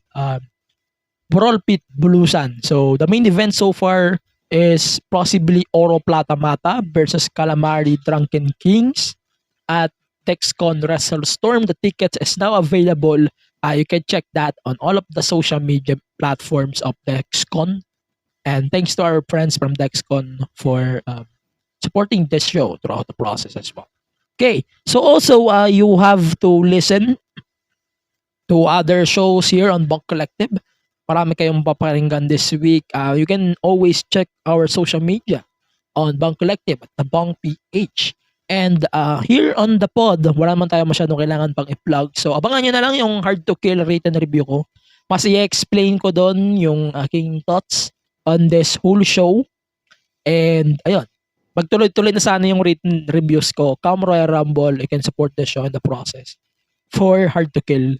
Brawl Pit Bulusan. So, the main event so far is possibly Oro Plata Mata versus Calamari Drunken Kings at DexCon WrestleStorm. The tickets is now available. You can check that on all of the social media platforms of DexCon. And thanks to our friends from DexCon for supporting this show throughout the process as well. Okay, so also you have to listen to other shows here on BUNK Collective. Marami kayong paparinggan this week. You can always check our social media on BUNK Collective at the BUNK PH. And here on the pod, wala man tayo masyadong kailangan pang i-plug. So abangan nyo na lang yung Hard to Kill written review ko. Mas i-explain ko doon yung aking thoughts on this whole show. And ayun, magtuloy-tuloy na sana yung written reviews ko. Come Royal Rumble, you can support the show in the process for Hard to Kill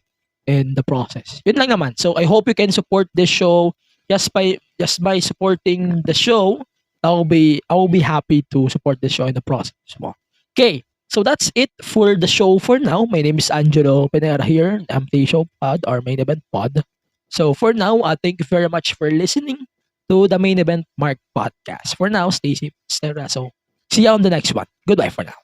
in the process. Yun lang naman. So I hope you can support this show just by supporting the show. I will be happy to support the show in the process as well. Okay, so that's it for the show for now. My name is Angelo Pinera here. I'm the show pod, our main event pod. So for now, thank you very much for listening to the Main Event Mark podcast. For now, stay safe, stay well. So see you on the next one. Goodbye for now.